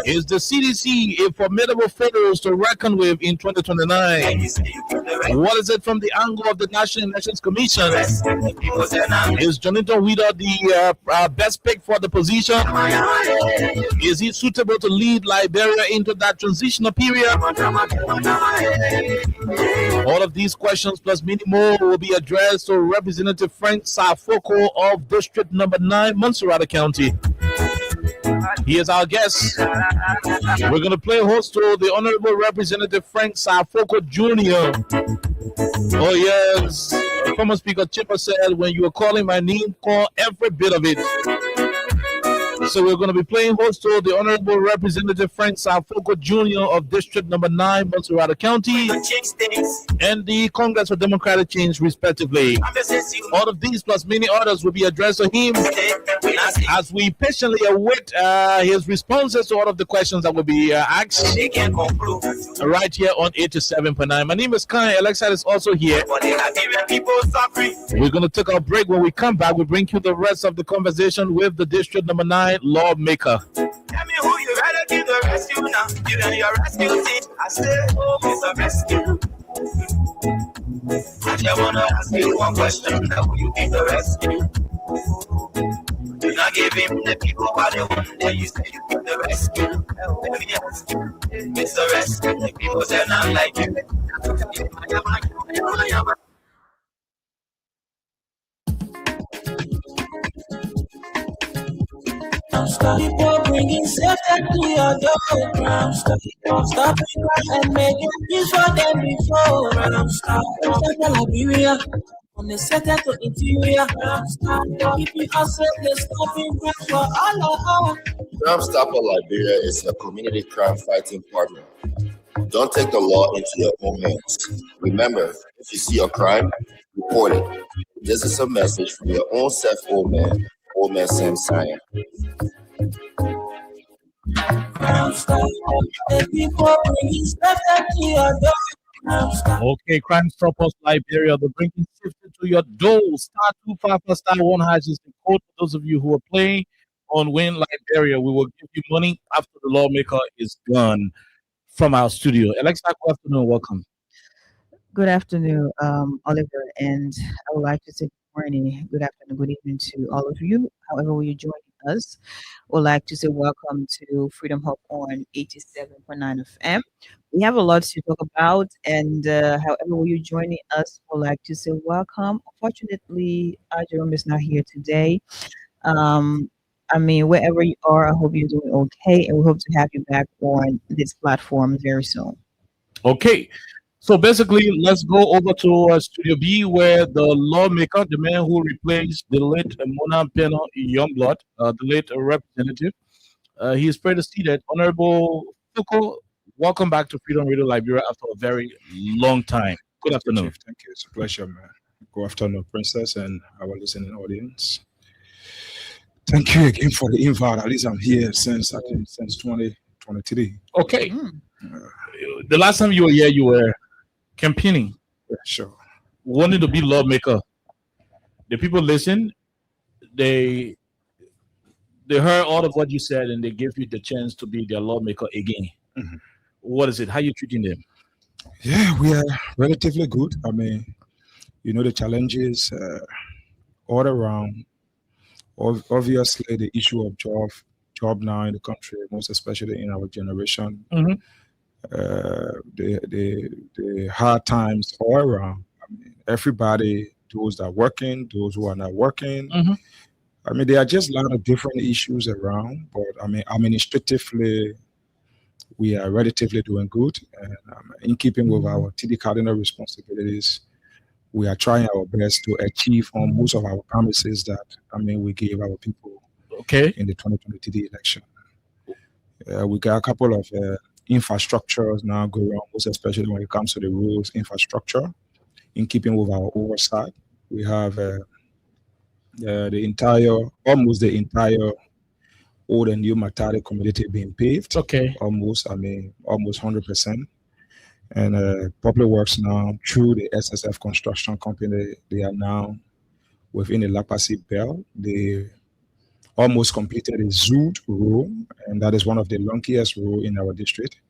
Is the CDC a formidable force to reckon with in 2029? What is it from the angle of the National Elections Commission? Is Jonathan Wieder the best pick for the position? Is he suitable to lead Liberia into that transitional period? All of these questions plus many more will be addressed to Representative Frank Saah Foko of District Number 9, Montserrat County. He is our guest. We're going to play host to the Honorable Representative Frank Saah Foko Jr. Oh yes, former Speaker Chipper said, when you are calling my name, call every bit of it. So we're going to be playing host to the Honorable Representative Frank Saah Foko Jr. of District Number 9, Montserrat County, and the Congress for Democratic Change, respectively. All of these plus many others will be addressed to him as we patiently await his responses to all of the questions that will be asked right here on 87.9. My name is Kai. Alexa is also here. We're going to take our break. When we come back, we'll bring you the rest of the conversation with the District Number 9 lawmaker. Tell me who you rather give the rescue now. You and your rescue team. I say, oh, it's a rescue. I just wanna ask you one question. Now who you give the rescue? You not give him the people what they want. Then you say you give the rescue. Let me ask you, it's a rescue. The people say not like you. People bringing Satan to your door. Stop it and make it peace for them before. Stop Liberia from the center to interior. Keeping us safe, the stopping break for all of us. Crime Stopper Liberia is a community crime fighting partner. Don't take the law into your own hands. Remember, if you see a crime, report it. This is a message from your own self, old man Sam Sion. Okay, Crime Stoppers Liberia, the bringing safety to your door. Star 255 star 1 hash is the code for those of you who are playing on Win Liberia. We will give you money after the lawmaker is gone from our studio. Alexa, good afternoon. Welcome. Good afternoon, Oliver, and I would like to say good morning, good afternoon, good evening to all of you. However, you're joining us, I would like to say welcome to Freedom Hub on 87.9 FM. We have a lot to talk about, and however you're joining us, I would like to say welcome. Unfortunately, Jerome is not here today. Wherever you are, I hope you're doing okay, and we hope to have you back on this platform very soon. Okay. So basically, let's go over to Studio B, where the lawmaker, the man who replaced the late Mona Pena Youngblood, the late representative, he is seated. Honorable Foko, welcome back to Freedom Radio Liberia after a very long time. Good afternoon. Chief. Thank you. It's a pleasure, man. Good afternoon, Princess, and our listening audience. Thank you again for the invite. At least I'm here since 2023. Okay. The last time you were here, you were campaigning. Yeah, sure. Wanted to be lawmaker. The people listen. They heard all of what you said, and they gave you the chance to be their lawmaker again. Mm-hmm. What is it? How are you treating them? Yeah, we are relatively good. I mean, the challenges all around. Obviously, the issue of job now in the country, most especially in our generation. Mm-hmm. The hard times all around. I mean, everybody, those that are working, those who are not working. Mm-hmm. I mean, there are just a lot of different issues around, but I mean, administratively, we are relatively doing good. And in keeping with our TD cardinal responsibilities, we are trying our best to achieve on most of our promises that, we gave our people in the 2020 TD election. We got a couple of infrastructures now going on, most especially when it comes to the rules infrastructure, in keeping with our oversight. We have almost the entire old and new Matadi community being paved. Okay. Almost 100%. And Public Works now, through the SSF Construction Company, they are now within the Lapasi Bell. They almost completed a Zood row, and that is one of the longest row in our district.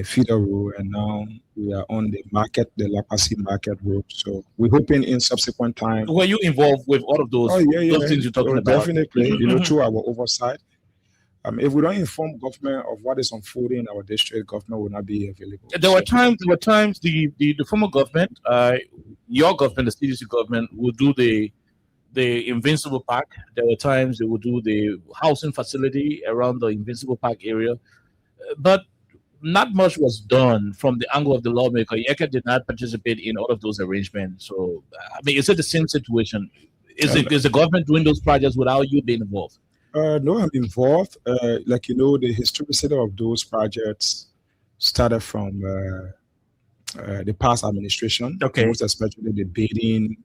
Feeder row, and now we are on the Lapasi market road. So we're hoping in subsequent time. Were you involved with all of those? Oh yeah. Those things you're talking about? Definitely, through our oversight. If we don't inform government of what is unfolding in our district, government will not be available. There were times the former government, your government, the CDC government, would do the Invincible Park. There were times they would do the housing facility around the Invincible Park area, but not much was done from the angle of the lawmaker. Yeka did not participate in all of those arrangements. So, is it the same situation? Is the government doing those projects without you being involved? No, I'm involved. The historicity of those projects started from the past administration. Okay. Most especially the bidding,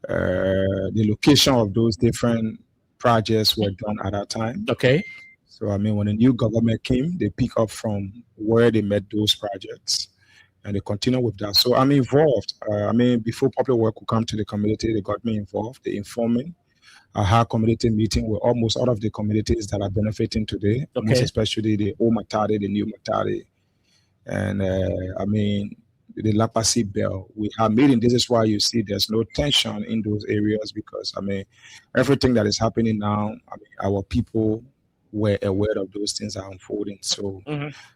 the location of those different projects were done at that time. Okay. So, when the new government came, they pick up from where they met those projects and they continue with that. So I'm involved. Before public work will come to the community, they got me involved. They informed me. I had community meeting with almost all of the communities that are benefiting today, most especially the old Matadi, the new Matadi, and the Lapasi Bell. We have meeting. This is why you see there's no tension in those areas because everything that is happening now, our people were aware of those things are unfolding. So,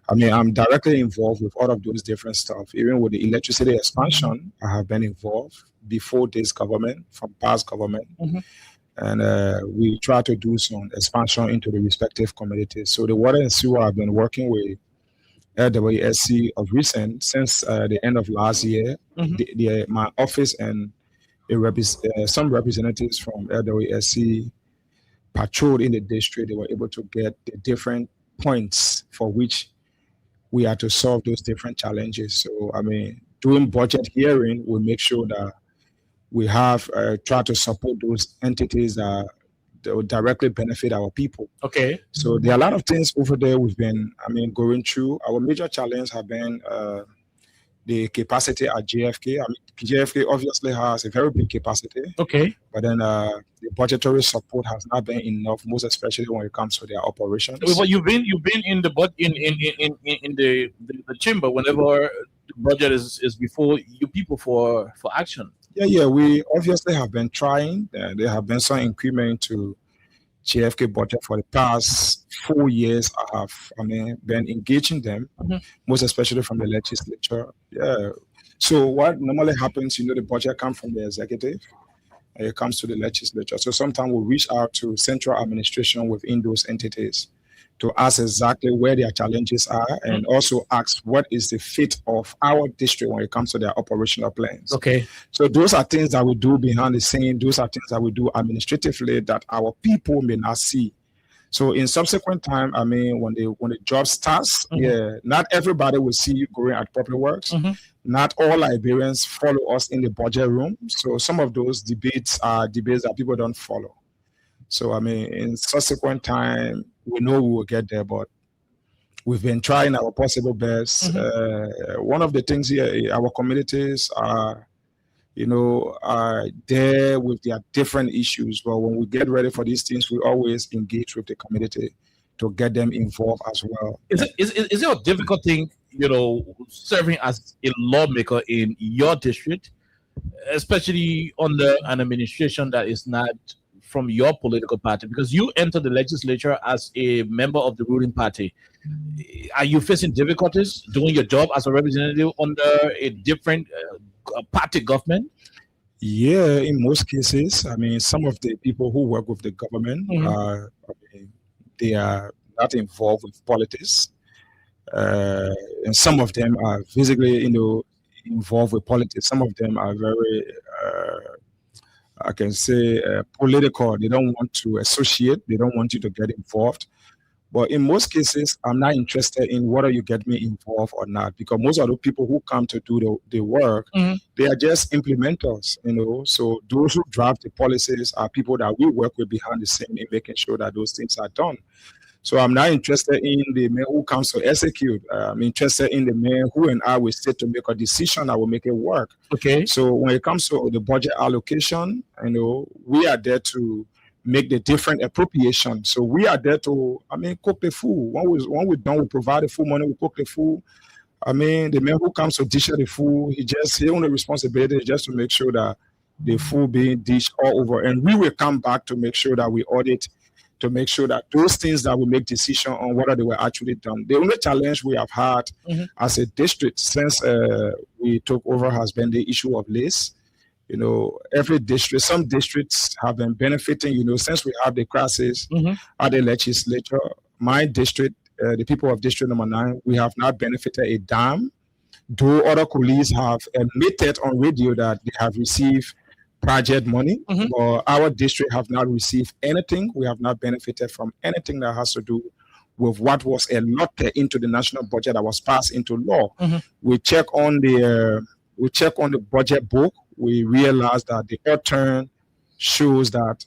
I'm directly involved with all of those different stuff. Even with the electricity expansion, I have been involved before this government, from past government. And we try to do some expansion into the respective communities. So the water and sewer, I've been working with LWSC of recent since the end of last year. My office and some representatives from LWSC patrolled in the district. They were able to get the different points for which we are to solve those different challenges. So, doing budget hearing, we make sure that we have tried to support those entities that will directly benefit our people. Okay. So there are a lot of things over there we've been, going through. Our major challenge have been the capacity at JFK. JFK obviously has a very big capacity. Okay. But then the budgetary support has not been enough, most especially when it comes to their operations. Well, you've been in the chamber whenever the budget is before you people for action. Yeah, we obviously have been trying. There have been some increment to JFK budget for the past 4 years. I have, been engaging them, most especially from the legislature. Yeah. So what normally happens, the budget comes from the executive, and it comes to the legislature. So sometimes we reach out to central administration within those entities to ask exactly where their challenges are and also ask what is the fit of our district when it comes to their operational plans. Okay. So those are things that we do behind the scene. Those are things that we do administratively that our people may not see. So in subsequent time, when the job starts, not everybody will see you going at public works. Not all Liberians follow us in the budget room. So some of those debates are debates that people don't follow. So, in subsequent time, we know we will get there, but we've been trying our possible best. One of the things here, our communities are there with their different issues. But when we get ready for these things, we always engage with the community to get them involved as well. Is it a difficult thing, serving as a lawmaker in your district, especially under an administration that is not from your political party, because you entered the legislature as a member of the ruling party? Are you facing difficulties doing your job as a representative under a different party government? Yeah, in most cases. Some of the people who work with the government, they are not involved with politics. And some of them are physically, involved with politics. Some of them are very I can say political. They don't want to associate. They don't want you to get involved. But in most cases, I'm not interested in whether you get me involved or not, because most of the people who come to do the work, they are just implementers, So those who draft the policies are people that we work with behind the scene in making sure that those things are done. So I'm not interested in the man who comes to execute. I'm interested in the man who and I will sit to make a decision that will make it work. Okay. So when it comes to the budget allocation, we are there to make the different appropriation. So we are there to, cook the food. When we're done, we provide the food money, we cook the food. The man who comes to dish out the food, he only responsibility is just to make sure that the food being dished all over. And we will come back to make sure that we audit, to make sure that those things that we make decision on, whether they were actually done. The only challenge we have had as a district since we took over has been the issue of lease. Every district, some districts have been benefiting, since we have the crisis at the legislature. My district, the people of District Number 9, we have not benefited a dime, though other colleagues have admitted on radio that they have received project money, but our district have not received anything. We have not benefited from anything that has to do with what was allotted into the national budget that was passed into law. We check on the budget book. We realized that the return shows that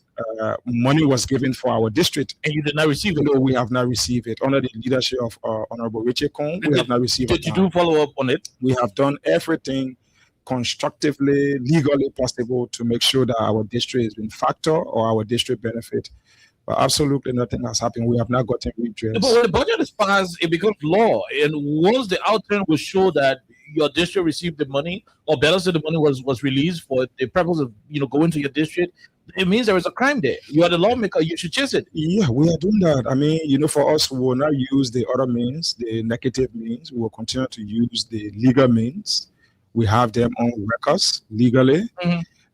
money was given for our district. And you did not receive it? No, we have not received it. Under the leadership of Honorable Richard Kong, we have not received it. Did you do follow up on it? We have done everything constructively, legally possible to make sure that our district has been factor or our district benefit. But absolutely nothing has happened. We have not gotten redress. But when the budget is passed, it becomes law. And once the outturn will show that your district received the money, or better said, the money was released for the purpose of going to your district, it means there is a crime there. You are the lawmaker. You should chase it. Yeah, we are doing that. For us, we will not use the other means, the negative means. We will continue to use the legal means. We have them on records legally.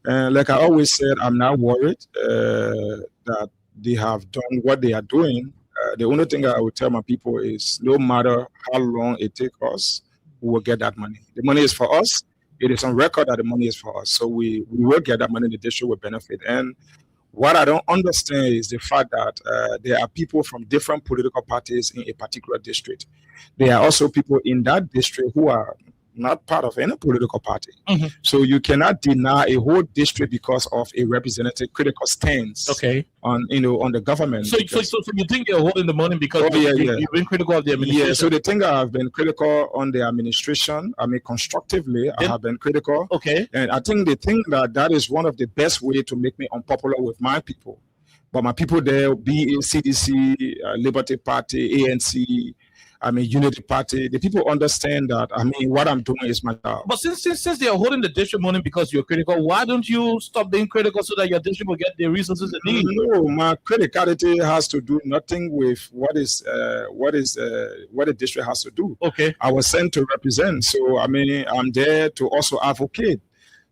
And like I always said, I'm not worried that they have done what they are doing. The only thing I would tell my people is no matter how long it takes us, we will get that money. The money is for us. It is on record that the money is for us. So we will get that money. The district will benefit. And what I don't understand is the fact that there are people from different political parties in a particular district. There are also people in that district who are not part of any political party. So you cannot deny a whole district because of a representative critical stance on the government. So you think you're holding the money because you've been critical of the administration? Yeah, so the thing I have been critical on the administration, constructively, I have been critical. And I think the thing that is one of the best way to make me unpopular with my people. But my people there, be it CDC, Liberty Party, ANC, Unity Party, the people understand that, what I'm doing is my job. But since they are holding the district money because you're critical, why don't you stop being critical so that your district will get the resources it needs? No, my criticality has to do nothing with what the district has to do. I was sent to represent, so I'm there to also advocate.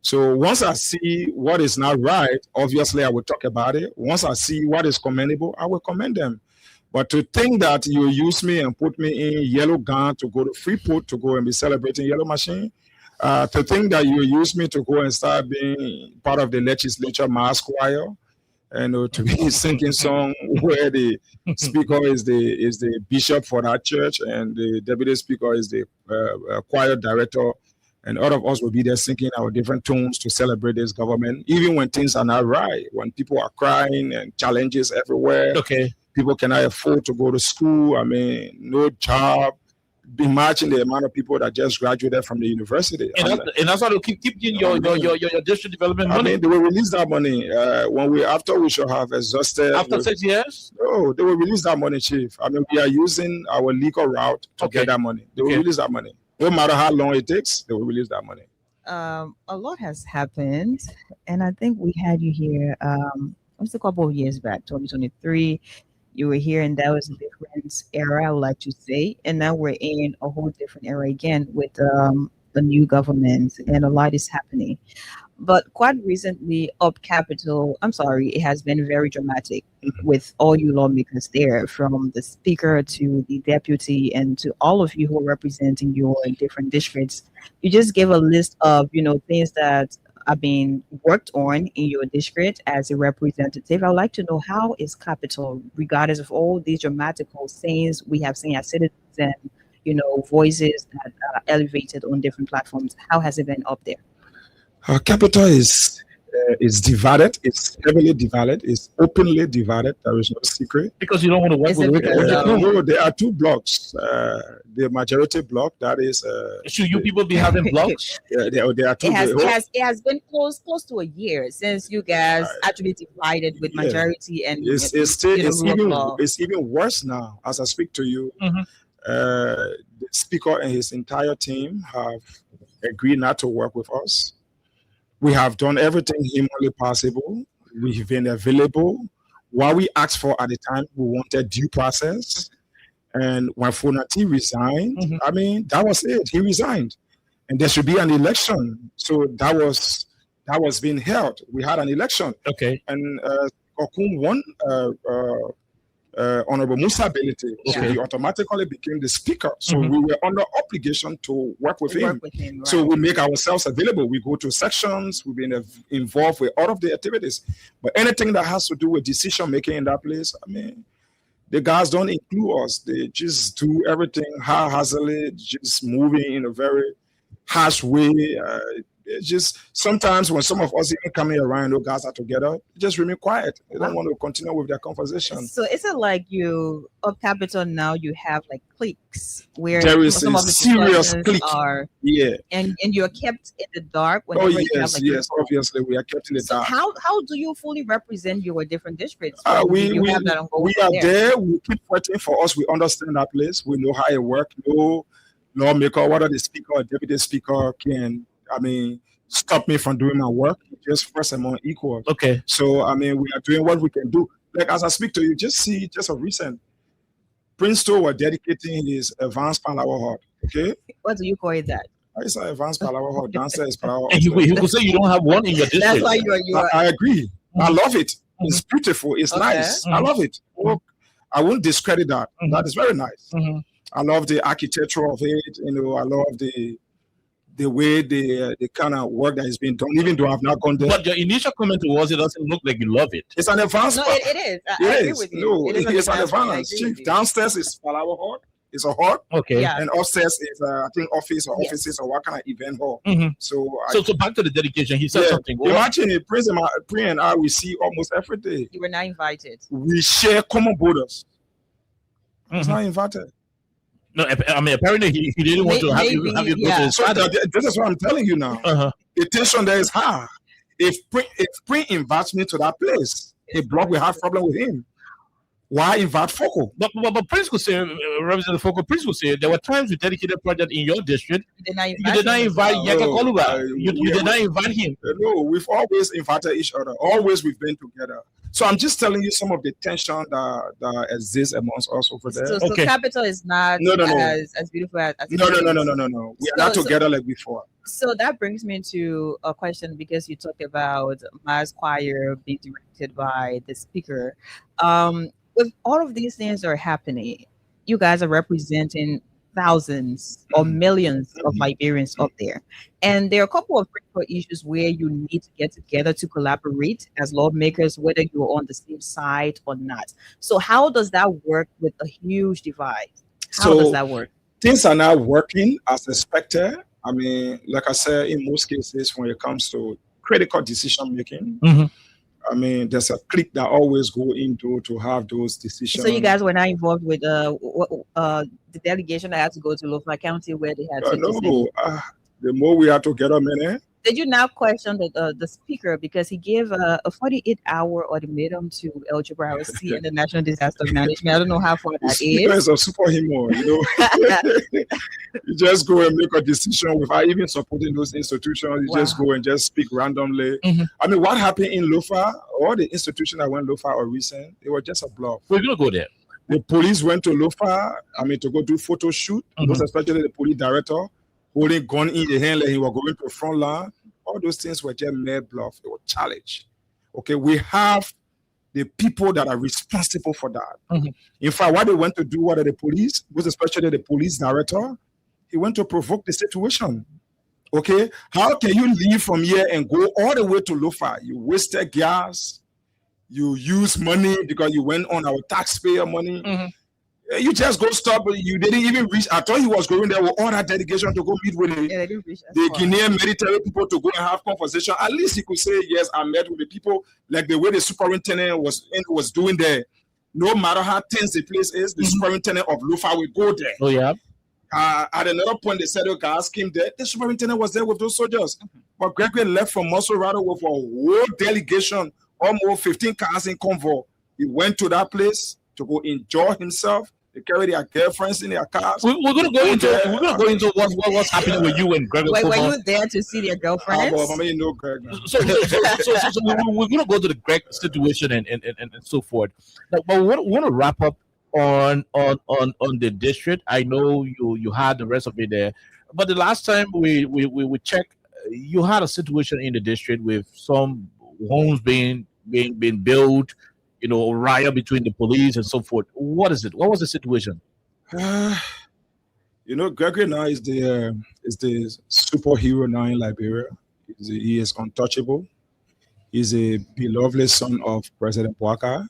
So once I see what is not right, obviously I will talk about it. Once I see what is commendable, I will commend them. But to think that you use me and put me in yellow gown to go to Freeport to go and be celebrating Yellow Machine, to think that you use me to go and start being part of the legislature mass choir, and to be singing song where the speaker is the bishop for that church and the deputy speaker is the choir director, and all of us will be there singing our different tunes to celebrate this government, even when things are not right, when people are crying and challenges everywhere. People cannot afford to go to school. No job. Imagine the amount of people that just graduated from the university. And that's how to keep your district development money. They will release that money after we should have exhausted. After 6 years? No, they will release that money, Chief. We are using our legal route to get that money. They will release that money. No matter how long it takes, they will release that money. A lot has happened, and I think we had you here. It was a couple of years back, 2023. You were here, and that was a different era, I would like to say. And now we're in a whole different era again with the new government, and a lot is happening. But quite recently, it has been very dramatic with all you lawmakers there, from the speaker to the deputy and to all of you who are representing your different districts. You just gave a list of, things that are being worked on in your district as a representative. I would like to know, how is Capitol, regardless of all these dramatical things we have seen as citizens and, voices that are elevated on different platforms, how has it been up there? Capitol is It's divided. It's heavily divided. It's openly divided. There is no secret. Because you don't want to work Is with it wicked. because, No, there are two blocks. The majority block, that is. Should you people be having blocks? There are two. It has been close to a year since you guys actually divided with Yeah. majority and It's even worse now. As I speak to you, the speaker and his entire team have agreed not to work with us. We have done everything humanly possible. We've been available. What we asked for at the time, we wanted due process. And when Fonati resigned, I mean, that was it. He resigned. And there should be an election. So that was being held. We had an election. Okay. And Okun won Honorable Musa ability. So he automatically became the speaker. So we were under obligation to work with him. right. So we make ourselves available. We go to sections. We've been involved with all of the activities. But anything that has to do with decision making in that place, I mean, the guys don't include us. They just do everything haphazardly, just moving in a very harsh way. It's just sometimes when some of us even coming around, those guys are together, just remain quiet. They don't want to continue with their conversation. So is it like you up Capital now? You have like cliques where There is some a of the serious discussions clique. are, Yeah. and you're kept in the dark. Whenever Oh you have, yes, like, yes. Obviously, we are kept in the So dark. how do you fully represent your different districts? We have that ongoing we are there. We keep fighting for us. We understand that place. We know how it works. No lawmaker, whether the speaker or deputy speaker can, I mean, stop me from doing my work. Just first among equal. Okay. So I mean, we are doing what we can do. Like as I speak to you, just a recent Prince Tour were dedicating his advanced Palawa hut. Okay. What do you call it that? It's an advanced Palawa hut. Downstairs Palawa. And he could say you don't have one in your district. That's why you are. I agree. I love it. It's beautiful. It's Okay. nice. I love it. Well, I won't discredit that. That is very nice. I love the architecture of it. You know, I love the way the kind of work that is being done, even though I've not gone there. But your initial comment was it doesn't look like you love it. It's an advanced. No, it is. I agree with you. No, it's an advanced. I advance. agree with you. Downstairs is Palawa hall. It's a hall. Okay. Yeah. And upstairs is I think office or Yes. offices or what kind of event hall. So So back to the dedication. He said something. Imagine a Prince and I we see almost every day. You were not invited. We share common borders. It's not invited. No, I mean apparently he didn't want to have you go to his So father. this is what I'm telling you now. The tension there is high. If Prince invites me to that place, a block will have problem with him. Why invite Foko? But Prince could say, Representative Foko, Prince could say there were times you dedicated project in your district. You You did not invite Yaka Koluga. You did not invite him. No, we've always invited each other. Always we've been together. So I'm just telling you some of the tension that exists amongst us over there. So Capital is not No. as beautiful as No. We are not together like before. So that brings me to a question, because you talked about mass choir being directed by the speaker. With all of these things that are happening, you guys are representing thousands or millions of Liberians up there. And there are a couple of critical issues where you need to get together to collaborate as lawmakers, whether you're on the same side or not. So how does that work with a huge divide? How does that work? Things are not working as expected. I mean, like I said, in most cases, when it comes to critical decision making, I mean, there's a clique that always go into to have those decisions. So you guys were not involved with the delegation that had to go to Lofa County where they had to No, the more we are together, man. Did you now question the speaker, because he gave a 48-hour ultimatum to El Jabraosi and the National Disaster Management? I don't know how far that Speaker is a superhero, you know. You just go and make a decision without even supporting those institutions. You just go and just speak randomly. I mean, what happened in Lofa, all the institutions that went Lofa or recent, it was just a bluff. We're going to go there. The police went to Lofa, I mean, to go do photo shoot, most especially the police director, holding gun in the hand like he was going to the front line. All those things were just mere bluff. They were challenged. Okay, we have the people that are responsible for that. In fact, what they went to do, what are the police, most especially the police director, he went to provoke the situation. Okay, how can you leave from here and go all the way to Lofa? You wasted gas, you use money because you went on our taxpayer money. You just go stop. You didn't even reach. I thought he was going there with all that dedication to go meet with Yeah, they didn't reach as the far. Guinean military people to go and have conversation. At least he could say, yes, I met with the people, like the way the superintendent was doing there. No matter how tense the place is, the superintendent of Lufa will go there. Oh, yeah. At another point, they said, okay, ask him there. The superintendent was there with those soldiers. But Gregory left from Maserati with a whole delegation, almost 15 cars in convoy. He went to that place to go enjoy himself. They carry their girlfriends in their cars. We're gonna go into what's happening with you and Greg. Wait, were you there to see their girlfriends? I mean, you know, Greg. So we're gonna go to the Greg situation and so forth. But we want to wrap up on the district. I know you had the rest of it there, but the last time we checked, you had a situation in the district with some homes being built. You know, riot between the police and so forth. What is it? What was the situation? You know, Gregory now is the superhero now in Liberia. He is untouchable. He's a beloved son of President Bouaka.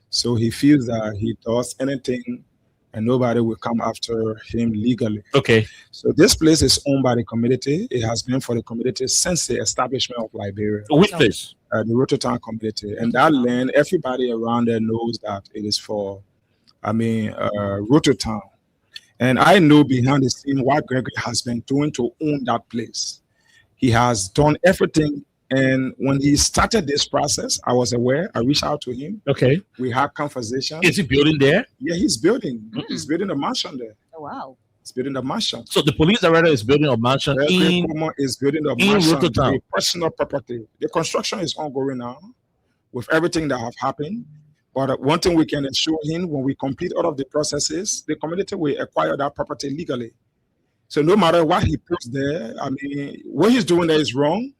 So he feels that he does anything and nobody will come after him legally. Okay. So this place is owned by the community. It has been for the community since the establishment of Liberia. Which place? The Rototown community. And that land, everybody around there knows that it is for, Rototown. And I know behind the scene what Gregory has been doing to own that place. He has done everything. And when he started this process, I was aware. I reached out to him. Okay. We had conversation. Is he building there? Yeah, he's building. He's building a mansion there. Oh, wow. He's building a mansion. So the police director is building a mansion Gregory is building a mansion, Rototown. a personal property. The construction is ongoing now with everything that have happened. But one thing we can assure him, when we complete all of the processes, the community will acquire that property legally. So no matter what he puts there, what he's doing there is wrong.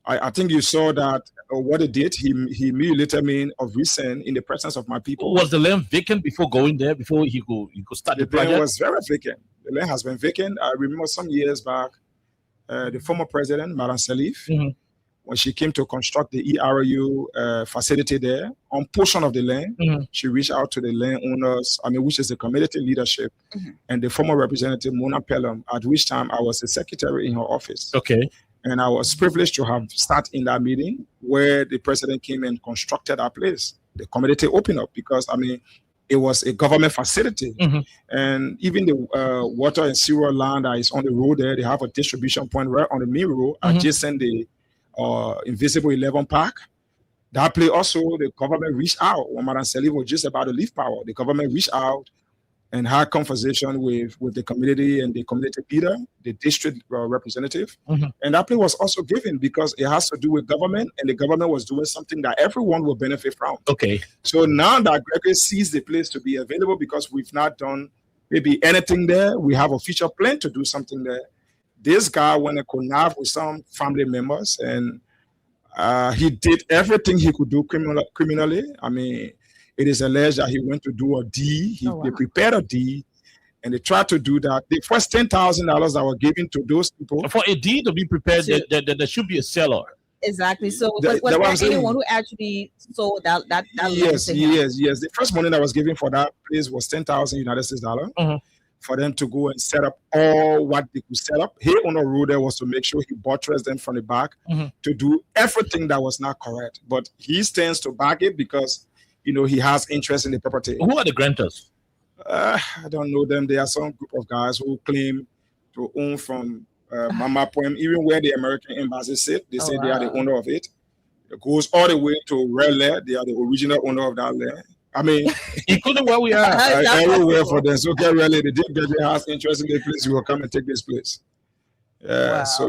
I think you saw that what he did. He humiliated me of recent in the presence of my people. Was the land vacant before going there? Before he could start the project? The land was very vacant. The land has been vacant. I remember some years back, the former president, Madam Salif, when she came to construct the ERU facility there, on portion of the land, she reached out to the landowners, which is the community leadership, and the former representative, Mona Pelham, at which time I was the secretary in her office. Okay. And I was privileged to have sat in that meeting where the president came and constructed our place. The community opened up because, it was a government facility. And even the water and sewer land that is on the road there, they have a distribution point right on the main road, adjacent the Invisible 11 Park. That place also, the government reached out. When Madam Salif was just about to leave power, the government reached out and had conversation with the community and the community leader, the district representative. And that place was also given because it has to do with government, and the government was doing something that everyone will benefit from. Okay. So now that Gregory sees the place to be available because we've not done maybe anything there, we have a future plan to do something there. This guy went and connived with some family members, and he did everything he could do criminally. It is alleged that he went to do a deed. They prepared a deed, and they tried to do that. The first $10,000 that were given to those people. For a deed to be prepared, there should be a seller. Exactly. So was there anyone who actually sold that land? Yes. The first money that was given for that place was $10,000 United States dollar for them to go and set up all what they could set up. Here on the road there was to make sure he buttressed them from the back to do everything that was not correct. But he stands to back it because he has interest in the property. Who are the grantors? I don't know them. There are some group of guys who claim to own from Mama Poem, even where the American embassy sit. They say they are the owner of it. It goes all the way to Raleigh. They are the original owner of that land. Including where we are. Everywhere for them. So get Raleigh. They did get their house interest in the place. You will come and take this place. So,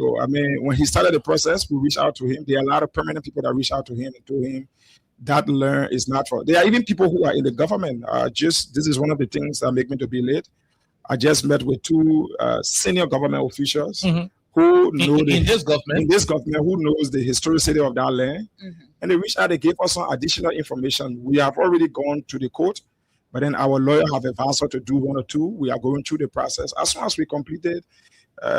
when he started the process, we reached out to him. There are a lot of permanent people that reached out to him and told him that land is not for. There are even people who are in the government. This is one of the things that make me to be late. I just met with two senior government officials who know in this government who knows the historicity of that land, and they reached out. They gave us some additional information. We have already gone to the court, but then our lawyer have advised us to do one or two. We are going through the process. As soon as we completed,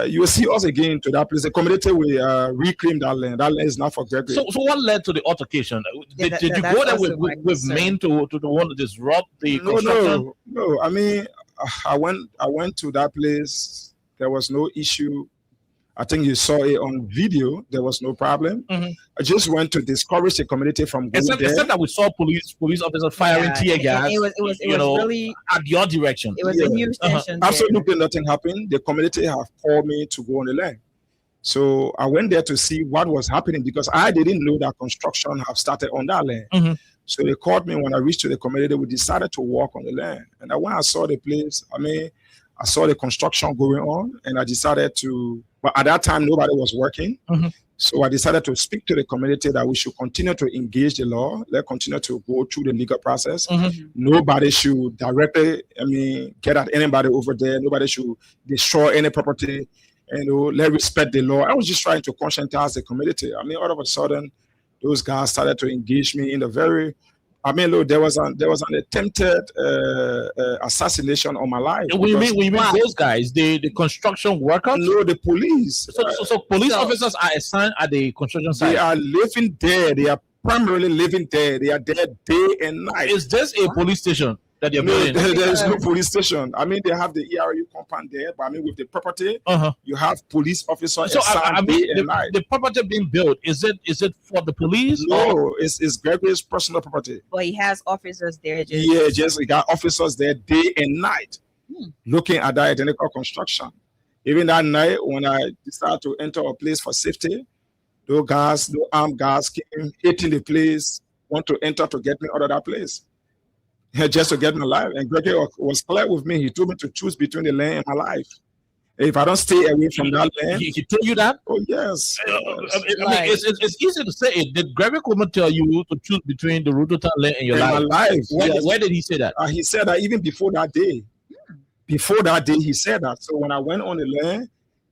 you will see us again to that place. The community will reclaim that land. That land is not for Gregory. So what led to the altercation? Did you go there with men to want to disrupt the construction? No, I mean, I went to that place. There was no issue. I think you saw it on video. There was no problem. I just went to discourage the community from going there. Except that we saw police officers firing tear gas. It was really at your direction. It was a huge tension. Absolutely nothing happened. The community have called me to go on the land. So I went there to see what was happening because I didn't know that construction have started on that land. So they called me when I reached to the community. We decided to walk on the land. And when I saw the place, I mean, I saw the construction going on, and I decided to. But at that time, nobody was working. So I decided to speak to the community that we should continue to engage the law. Let's continue to go through the legal process. Nobody should directly, get at anybody over there. Nobody should destroy any property. Let's respect the law. I was just trying to conscientize the community. I mean, all of a sudden, those guys started to engage me in the very. I mean, look, there was an attempted assassination on my life. We mean those guys, the construction workers? No, the police. So police officers are assigned at the construction site. They are living there. They are primarily living there. They are there day and night. Is this a police station that you're building? There is no police station. I mean, they have the ERU compound there, but I mean, with the property, you have police officers assigned day and night. The property being built, is it for the police? No, it's Gregory's personal property. But he has officers there. He got officers there day and night looking at that identical construction. Even that night, when I decided to enter a place for safety, those armed guys came hitting the place, want to enter to get me out of that place. Just to get my life. And Gregory was clear with me. He told me to choose between the land and my life. If I don't stay away from that land. He told you that? Oh, yes. It's easy to say it. Did Gregory Coleman tell you to choose between the Rutotan land and your life? My life. Where did he say that? He said that even before that day. Before that day, he said that. So when I went on the land,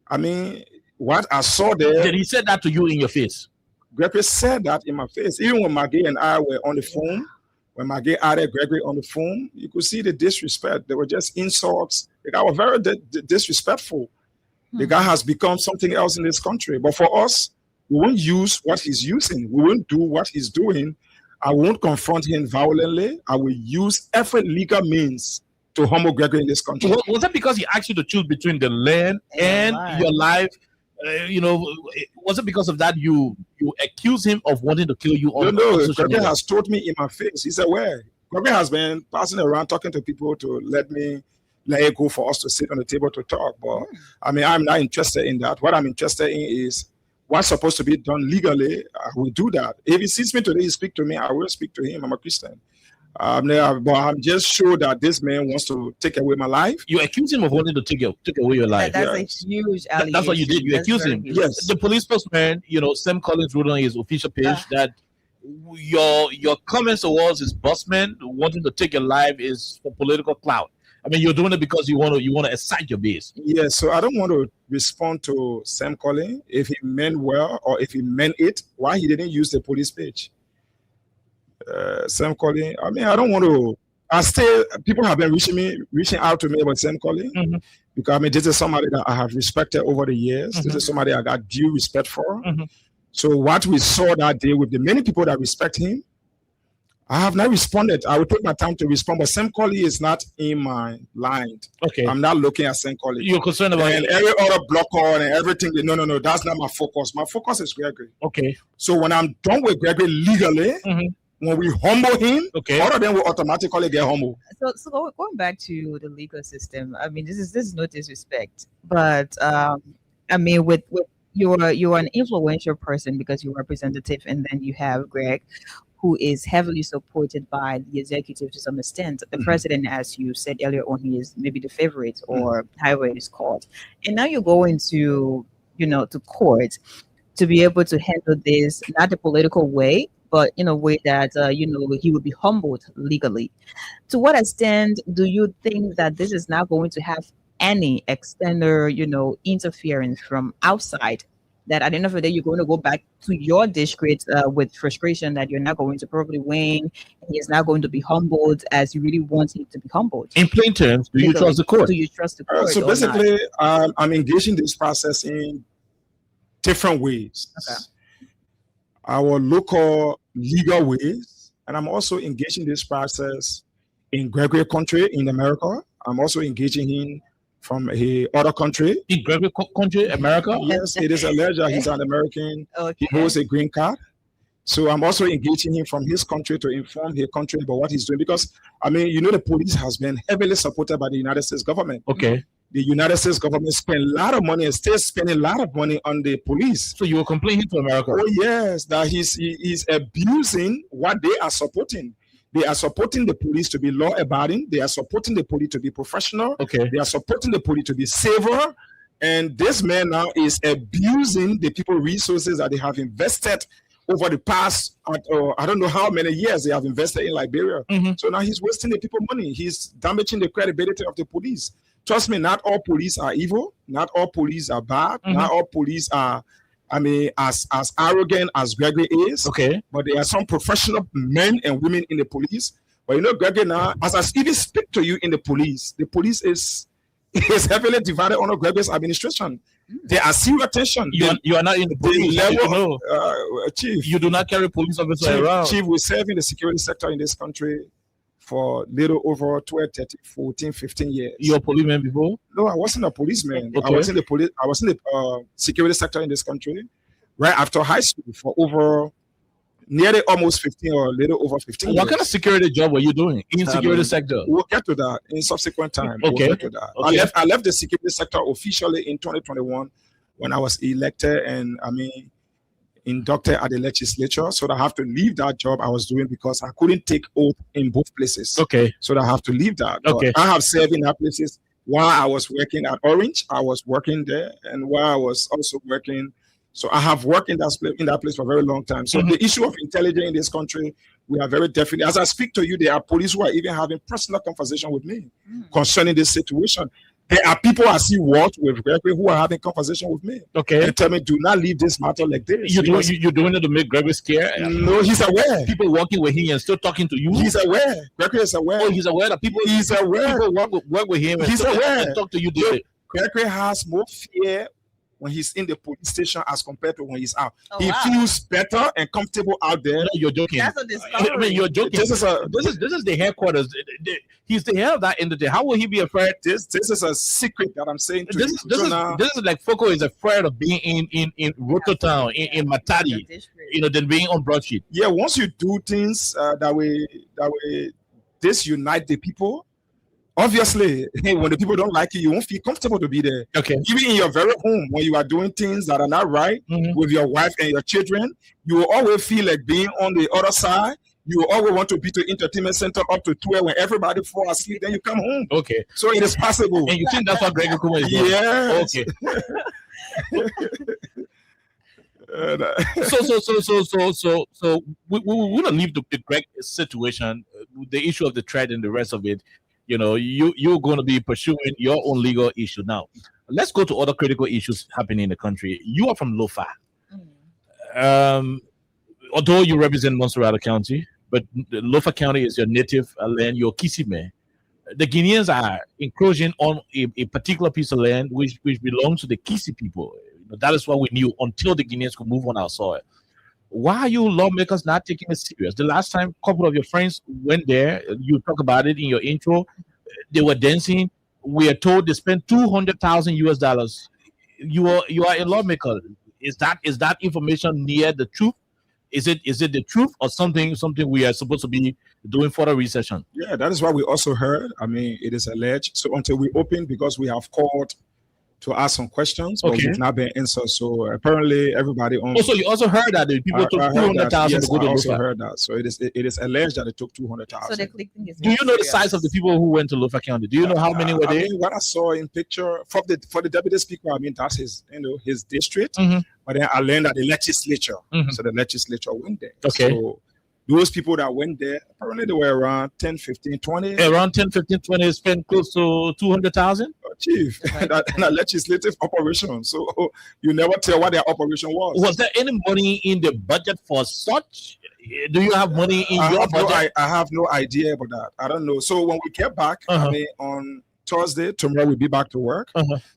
I mean, what I saw there. Did he say that to you in your face? Gregory said that in my face. Even when Maggie and I were on the phone, when Maggie added Gregory on the phone, you could see the disrespect. They were just insults. The guy was very disrespectful. The guy has become something else in this country. But for us, we won't use what he's using. We won't do what he's doing. I won't confront him violently. I will use every legal means to humble Gregory in this country. Was that because he asked you to choose between the land and your life? Was it because of that you accuse him of wanting to kill you? No. Gregory has told me in my face. He said, "Well, Gregory has been passing around talking to people to let it go for us to sit on the table to talk." But I mean, I'm not interested in that. What I'm interested in is what's supposed to be done legally. I will do that. If he sees me today, he speak to me. I will speak to him. I'm a Christian. But I'm just sure that this man wants to take away my life. You accuse him of wanting to take away your life. That's a huge allegation. That's what you did. You accused him. Yes. The police spokesman, Sam Collins, wrote on his official page that your comments towards his bossman wanting to take your life is for political clout. I mean, you're doing it because you want to excite your base. Yes. So I don't want to respond to Sam Collins if he meant well or if he meant it. Why he didn't use the police page? Sam Collins. I mean, I don't want to. People have been reaching out to me about Sam Collins because I mean, this is somebody that I have respected over the years. This is somebody I got due respect for. So what we saw that day with the many people that respect him, I have not responded. I will take my time to respond, but Sam Collins is not in my line. Okay, I'm not looking at Sam Collins. You're concerned about and every other blocker and everything. No. That's not my focus. My focus is Gregory. Okay. So when I'm done with Gregory legally. When we humble him, all of them will automatically get humble. So going back to the legal system, I mean, this is no disrespect, but I mean, with you're an influential person because you're representative, and then you have Greg, who is heavily supported by the executive to some extent. The president, as you said earlier on, he is maybe the favorite or however it is called, and now you're going to to court to be able to handle this not the political way, but in a way that, he would be humbled legally. To what extent do you think that this is not going to have any external, interference from outside? That at the end of the day, you're going to go back to your district with frustration that you're not going to probably win. And he is not going to be humbled as you really want him to be humbled. In plain terms, do you trust the court? Do you trust the court? So basically, I'm engaging this process in different ways. Okay. Our local legal ways, and I'm also engaging this process in Gregory country in America. I'm also engaging him from a other country. In Gregory country, America? Yes, it is alleged that he's an American. Okay. He holds a green card. So I'm also engaging him from his country to inform his country about what he's doing. Because, I mean, you know, the police has been heavily supported by the United States government. Okay. The United States government spent a lot of money and still spending a lot of money on the police. So you were complaining to America? Oh, yes, that he's abusing what they are supporting. They are supporting the police to be law-abiding. They are supporting the police to be professional. Okay. They are supporting the police to be saver. And this man now is abusing the people resources that they have invested over the past, I don't know how many years they have invested in Liberia. So now he's wasting the people money. He's damaging the credibility of the police. Trust me, not all police are evil. Not all police are bad. Not all police are, I mean, as arrogant as Gregory is. Okay. But there are some professional men and women in the police. But you know, Gregory now, as I even speak to you in the police is heavily divided under Gregory's administration. There are serious tension. You are not in the police. Level, Chief. You do not carry police officers around. Chief, we serve in the security sector in this country for little over 12, 13, 14, 15 years. You're a policeman before? No, I wasn't a policeman. Okay. I was in the security sector in this country right after high school for over nearly almost 15 or a little over 15 years. What kind of security job were you doing in security sector? We'll get to that in subsequent time. Okay. We'll get to that. Okay. I left the security sector officially in 2021 when I was elected and inducted at the legislature. So I have to leave that job I was doing because I couldn't take oath in both places. Okay. So I have to leave that. Okay. But I have served in that places while I was working at Orange. I was working there, and while I was also working. So I have worked in that place for a very long time. So the issue of intelligence in this country, we are very definitely. As I speak to you, there are police who are even having personal conversation with me concerning this situation. There are people I see work with Gregory who are having conversation with me. Okay. And tell me, do not leave this matter like this. You're doing it to make Gregory scared? No, he's aware. People working with him and still talking to you? He's aware. Gregory is aware. Oh, he's aware that people. He's aware. People work with him. And He's aware. and talk to you daily. Gregory has more fear when he's in the police station as compared to when he's out. Oh, he wow. feels better and comfortable out there. No, you're joking. That's a discovery. I mean, you're joking. This is the headquarters. He's the head of that entity. How will he be afraid? This is a secret that I'm saying to This you. is like Foko is afraid of being in Rototown, in Matadi, than being on Broadsheet. Yeah, once you do things that way disunite the people. Obviously, when the people don't like you, you won't feel comfortable to be there. Okay. Even in your very home, when you are doing things that are not right with your wife and your children, you will always feel like being on the other side. You will always want to be to entertainment center up to 12 when everybody fall asleep, then you come home. Okay. So it is possible. And you think that's what Gregory Kuma is doing? Yes. Okay. So we want to leave the Greg situation, the issue of the threat and the rest of it. You're going to be pursuing your own legal issue now. Let's go to other critical issues happening in the country. You are from Lofa. Although you represent Montserrat County, but Lofa County is your native land, your Kisime. The Guineans are encroaching on a particular piece of land which belongs to the Kisi people. That is what we knew until the Guineans could move on our soil. Why are you lawmakers not taking it serious? The last time a couple of your friends went there, you talk about it in your intro, they were dancing. We are told they spent $200,000 US. You are a lawmaker. Is that information near the truth? Is it the truth or something we are supposed to be doing further research on? Yeah, that is what we also heard. I mean, it is alleged. So until we open, because we have called to ask some questions, but we've not been answered. So apparently everybody on. Also, you also heard that the people took 200,000 yes, to go to I also Lofa. heard that. So it is alleged that they took 200,000. So the clicking is. Do you know the size of the people who went to Lofa County? Do you know how many were there? I mean, what I saw in picture for the deputy speaker, I mean, that's his district. But then I learned that the legislature. So the legislature went there. Okay. So those people that went there, apparently they were around 10, 15, 20. Around 10, 15, 20 spent close to 200,000? Chief, and a legislative operation. So you never tell what their operation was. Was there any money in the budget for such? Do you have money in your budget? I have no idea about that. I don't know. So when we get back, I mean, on Thursday. Tomorrow we'll be back to work.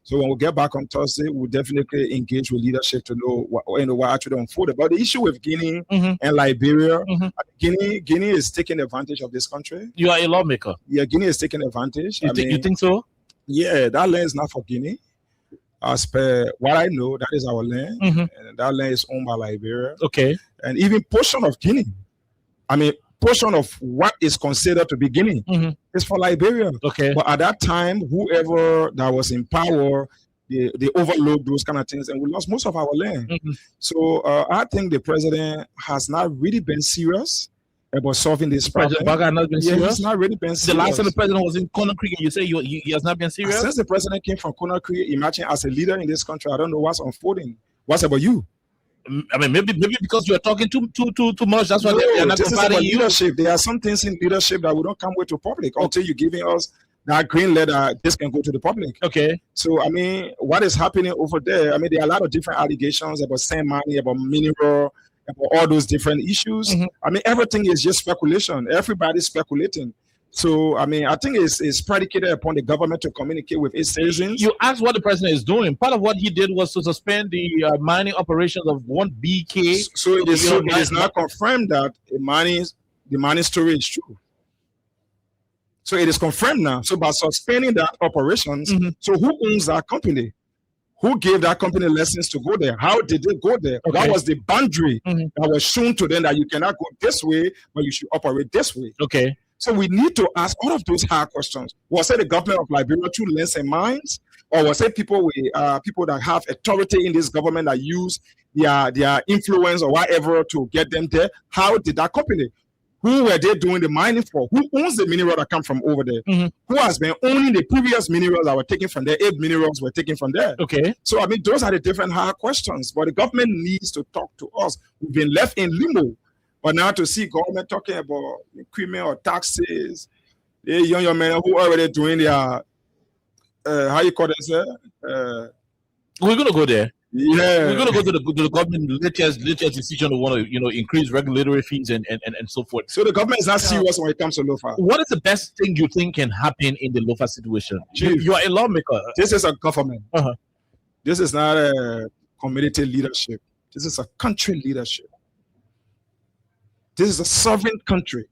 So when we get back on Thursday, we'll definitely engage with leadership to know what actually unfolded. But the issue with Guinea and Liberia, Guinea is taking advantage of this country. You are a lawmaker. Yeah, Guinea is taking advantage. You think so? Yeah, that land is not for Guinea. As per what I know, that is our land, and that land is owned by Liberia. Okay. And even portion of Guinea, portion of what is considered to be Guinea is for Liberia. Okay. But at that time, whoever that was in power, they overlooked those kind of things, and we lost most of our land. So I think the president has not really been serious about solving this problem. President Baga has not been serious? He's not really been serious. The last time the president was in Conakry, and you say he has not been serious? Since the president came from Conakry, imagine as a leader in this country, I don't know what's unfolding. What's about you? I mean, maybe because you are talking too much. That's why they're not providing you. Leadership. There are some things in leadership that we don't come with to public until you're giving us that green letter. This can go to the public. Okay. So what is happening over there? There are a lot of different allegations about sand money, about mineral, about all those different issues. Everything is just speculation. Everybody's speculating. So, I think it's predicated upon the government to communicate with its citizens. You asked what the president is doing. Part of what he did was to suspend the mining operations of 1BK. So it is not confirmed that the mining story is true. So it is confirmed now. So by suspending that operations, so who owns that company? Who gave that company license to go there? How did they go there? Okay. What was the boundary that was shown to them that you cannot go this way, but you should operate this way? Okay. So we need to ask all of those hard questions. Was it the government of Liberia through lands and mines? Or was it people that have authority in this government that use their influence or whatever to get them there? How did that company? Who were they doing the mining for? Who owns the mineral that come from over there? Who has been owning the previous minerals that were taken from there? 8 minerals were taken from there. Okay. So, those are the different hard questions. But the government needs to talk to us. We've been left in limbo. But now to see government talking about equipment or taxes, the young men who are already doing their, how you call it, sir? We're going to go there. Yeah, we're going to go to the government latest decision to want to increase regulatory fees and so forth. So the government is not serious when it comes to LOFA. What is the best thing you think can happen in the LOFA situation? Chief, you are a lawmaker. This is a government. This is not a community leadership. This is a country leadership. This is a sovereign country.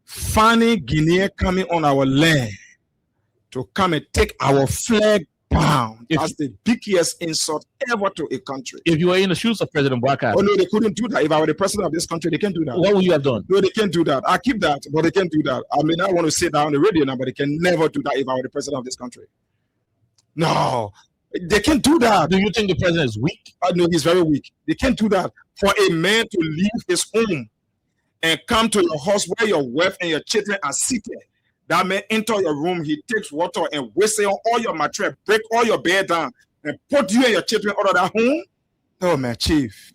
Funny Guinea coming on our land to come and take our flag down. That's the biggest insult ever to a country. If you were in the shoes of President Bouaka. Oh no, they couldn't do that. If I were the president of this country, they can't do that. What would you have done? No, they can't do that. I keep that, but they can't do that. I want to say that on the radio now, but they can never do that if I were the president of this country. No, they can't do that. Do you think the president is weak? No, he's very weak. They can't do that. For a man to leave his home and come to your house where your wife and your children are seated, that man enter your room, he takes water and whistle on all your mattress, break all your bed down, and put you and your children out of that home? Oh, man, chief.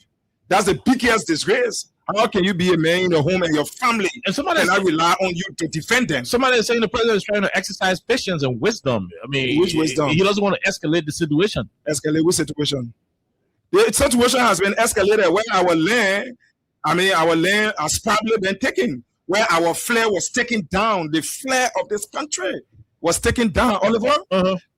That's the biggest disgrace. How can you be a man in your home and your family and I rely on you to defend them? Somebody is saying the president is trying to exercise patience and wisdom. Which wisdom? He doesn't want to escalate the situation. Escalate which situation? The situation has been escalated where our land has probably been taken, where our flag was taken down. The flag of this country was taken down, Oliver.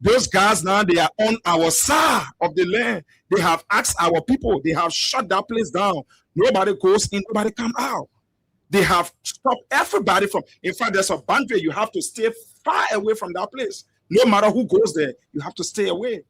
Those guys now, they are on our side of the land. They have asked our people. They have shut that place down. Nobody goes in, nobody come out. They have stopped everybody from, in fact, there's a boundary. You have to stay far away from that place. No matter who goes there, you have to stay away.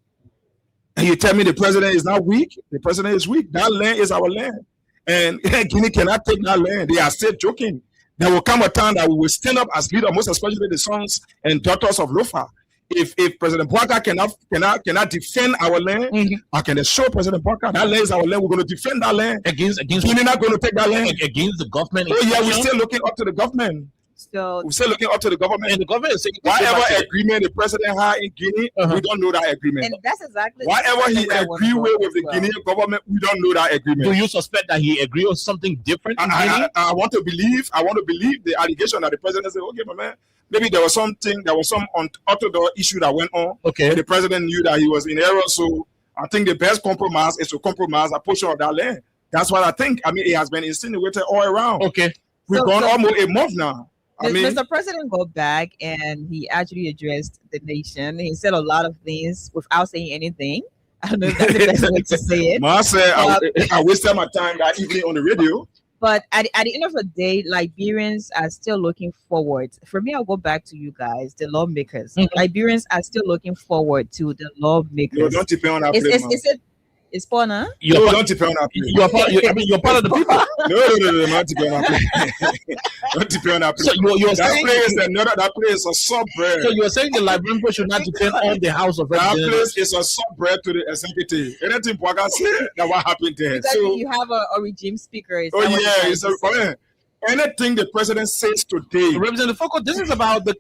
And you tell me the president is not weak? The president is weak. That land is our land. And Guinea cannot take that land. They are still joking. There will come a time that we will stand up as leaders, most especially the sons and daughters of Lofa. If President Bouaka cannot defend our land, I can assure President Bouaka that land is our land. We're going to defend that land. Against we're not going to take that land. Against the government. Oh yeah, we're still looking up to the government. So we're still looking up to the government. And the government is saying whatever agreement the president had in Guinea, we don't know that agreement. And that's exactly whatever he agreed with the Guinean government, we don't know that agreement. Do you suspect that he agreed on something different? I want to believe the allegation that the president said, okay, my man, maybe there was some unorthodox issue that went on. Okay. And the president knew that he was in error. So I think the best compromise is to compromise a portion of that land. That's what I think. It has been insinuated all around. Okay. We've gone almost a month now. I mean, Mr. President got back and he actually addressed the nation. He said a lot of things without saying anything. I don't know if that's the best way to say it. Ma said But, I wasted my time that evening on the radio. but at the end of the day, Liberians are still looking forward. For me, I'll go back to you guys, the lawmakers. Liberians are still looking forward to the lawmakers. No, don't depend on that place, man. It's fun, huh? No, don't depend on that place. You're part of the people. No, don't depend on that place. Don't depend on that place. So you're that saying place, that place is a sub-bread. so you're saying the Liberian people should not depend on the House of That Representatives. place is a sub-bread to the executive. Anything Boaga say, that what happened there. Because So, you have a regime speaker. Is oh that what you're yeah, trying it's to say? anything the president says today. Representative Foko, this is about You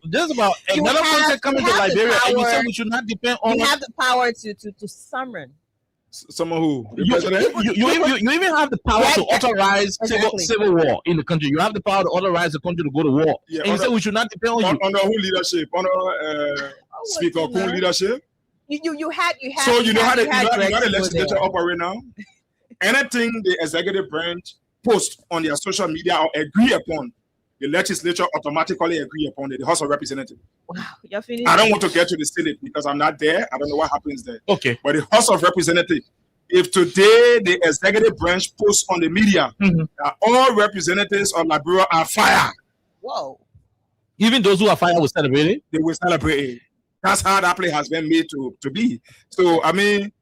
another have- person coming you to have the Liberia, and you power- say we should not depend on You have the power to summon. Someone who? The you, president? you even have the power to authorize Exactly. civil war in the country. You have the power to authorize the country to go to war. Yeah, And you say we should not depend on you. Under who leadership? Under Speaker you know. Kun leadership? You had. So you know how the Rex legislature there. operate now? Anything the executive branch post on their social media or agree upon, the legislature automatically agree upon it, the House of Representatives. Wow, you're finished. I don't want to get to the Senate because I'm not there. I don't know what happens there. Okay. But the House of Representatives, if today the executive branch posts on the media that all representatives of Liberia are fired, Whoa. Even those who are fired will celebrate it. they will celebrate it. That's how that play has been made to be. So, I mean,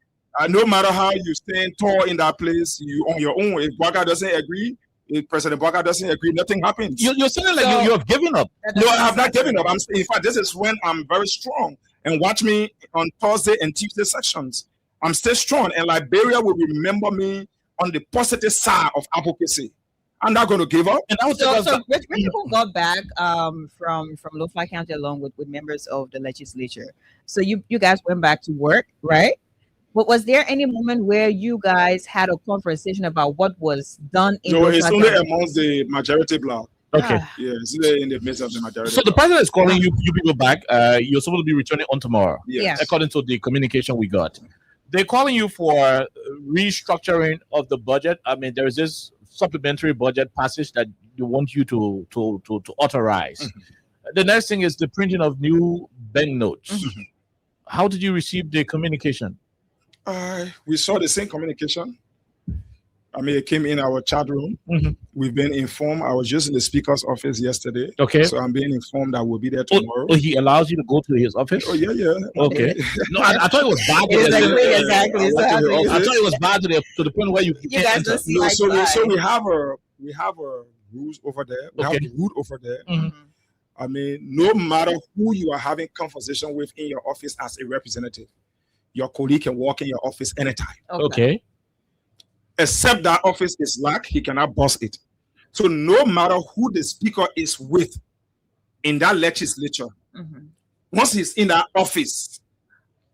no matter how you stand tall in that place, you on your own. If Boaga doesn't agree, if President Boaga doesn't agree, nothing happens. You're saying like So- you have given up. No, I have not given up. In fact, this is when I'm very strong. And watch me on Thursday and Tuesday sections. I'm still strong, and Liberia will remember me on the positive side of advocacy. I'm not going to give up. And I would So rich people got back from Lofa County along with members of the legislature. So you guys went back to work, right? But was there any moment where you guys had a conversation about what was done in No, it's Lofa only County? amongst the majority bloc. okay. Ah, Yeah, it's only in the midst of the majority. So the bloc. president is calling you people back. You're supposed to be returning on tomorrow, Yeah. according to the communication we got. They're calling you for restructuring of the budget. I mean, there is this supplementary budget passage that they want you to authorize. The next thing is the printing of new banknotes. How did you receive the communication? We saw the same communication. I mean, it came in our chat room. We've been informed. I was just in the speaker's office yesterday. Okay. So I'm being informed that we'll be there Oh, tomorrow. he allows you to go to his office? Oh, yeah. Okay. No, I thought it was bad. Exactly. So how do you- I thought it was bad to the point where you You can't guys enter. don't see No, eye to eye. so we have a rules over there. We have Okay. the root over there. Mhm. I mean, no matter who you are having conversation with in your office as a representative, your colleague can walk in your office anytime. Okay. Except that office is locked, he cannot boss it. So no matter who the speaker is with in that legislature, Mhm. once he's in that office,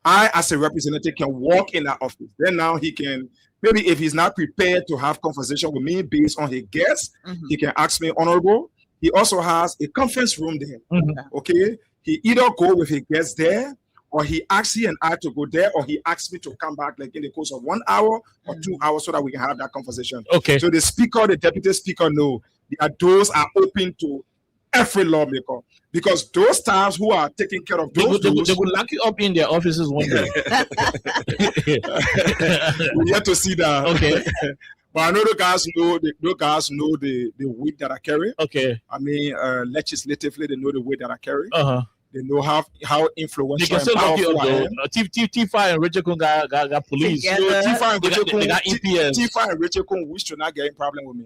I, as a representative, can walk in that office. Then now he can, maybe if he's not prepared to have conversation with me based on his guests, Mhm. he can ask me, Honorable. He also has a conference room there. Mhm. Okay. He either go with his guests there, or he asks he and I to go there, or he asks me to come back like in the course of 1 hour or 2 hours so that we can have that conversation. Okay. So the speaker, the deputy speaker know that doors are open to every lawmaker, because those staffs who are taking care of They those will doors, lock you up in their offices one day. we yet to see that. Okay. But I know the guys know the weight that I carry. Okay. I mean, legislatively, they know the weight that I carry. Uh-huh. They know how They influential can and still lock you powerful up I though. am. Tifa and Richard Kun got police. Yeah. So Tifa and They Richard got Kun- EPS. Tifa and Richard Kun wish to not get in problem with me.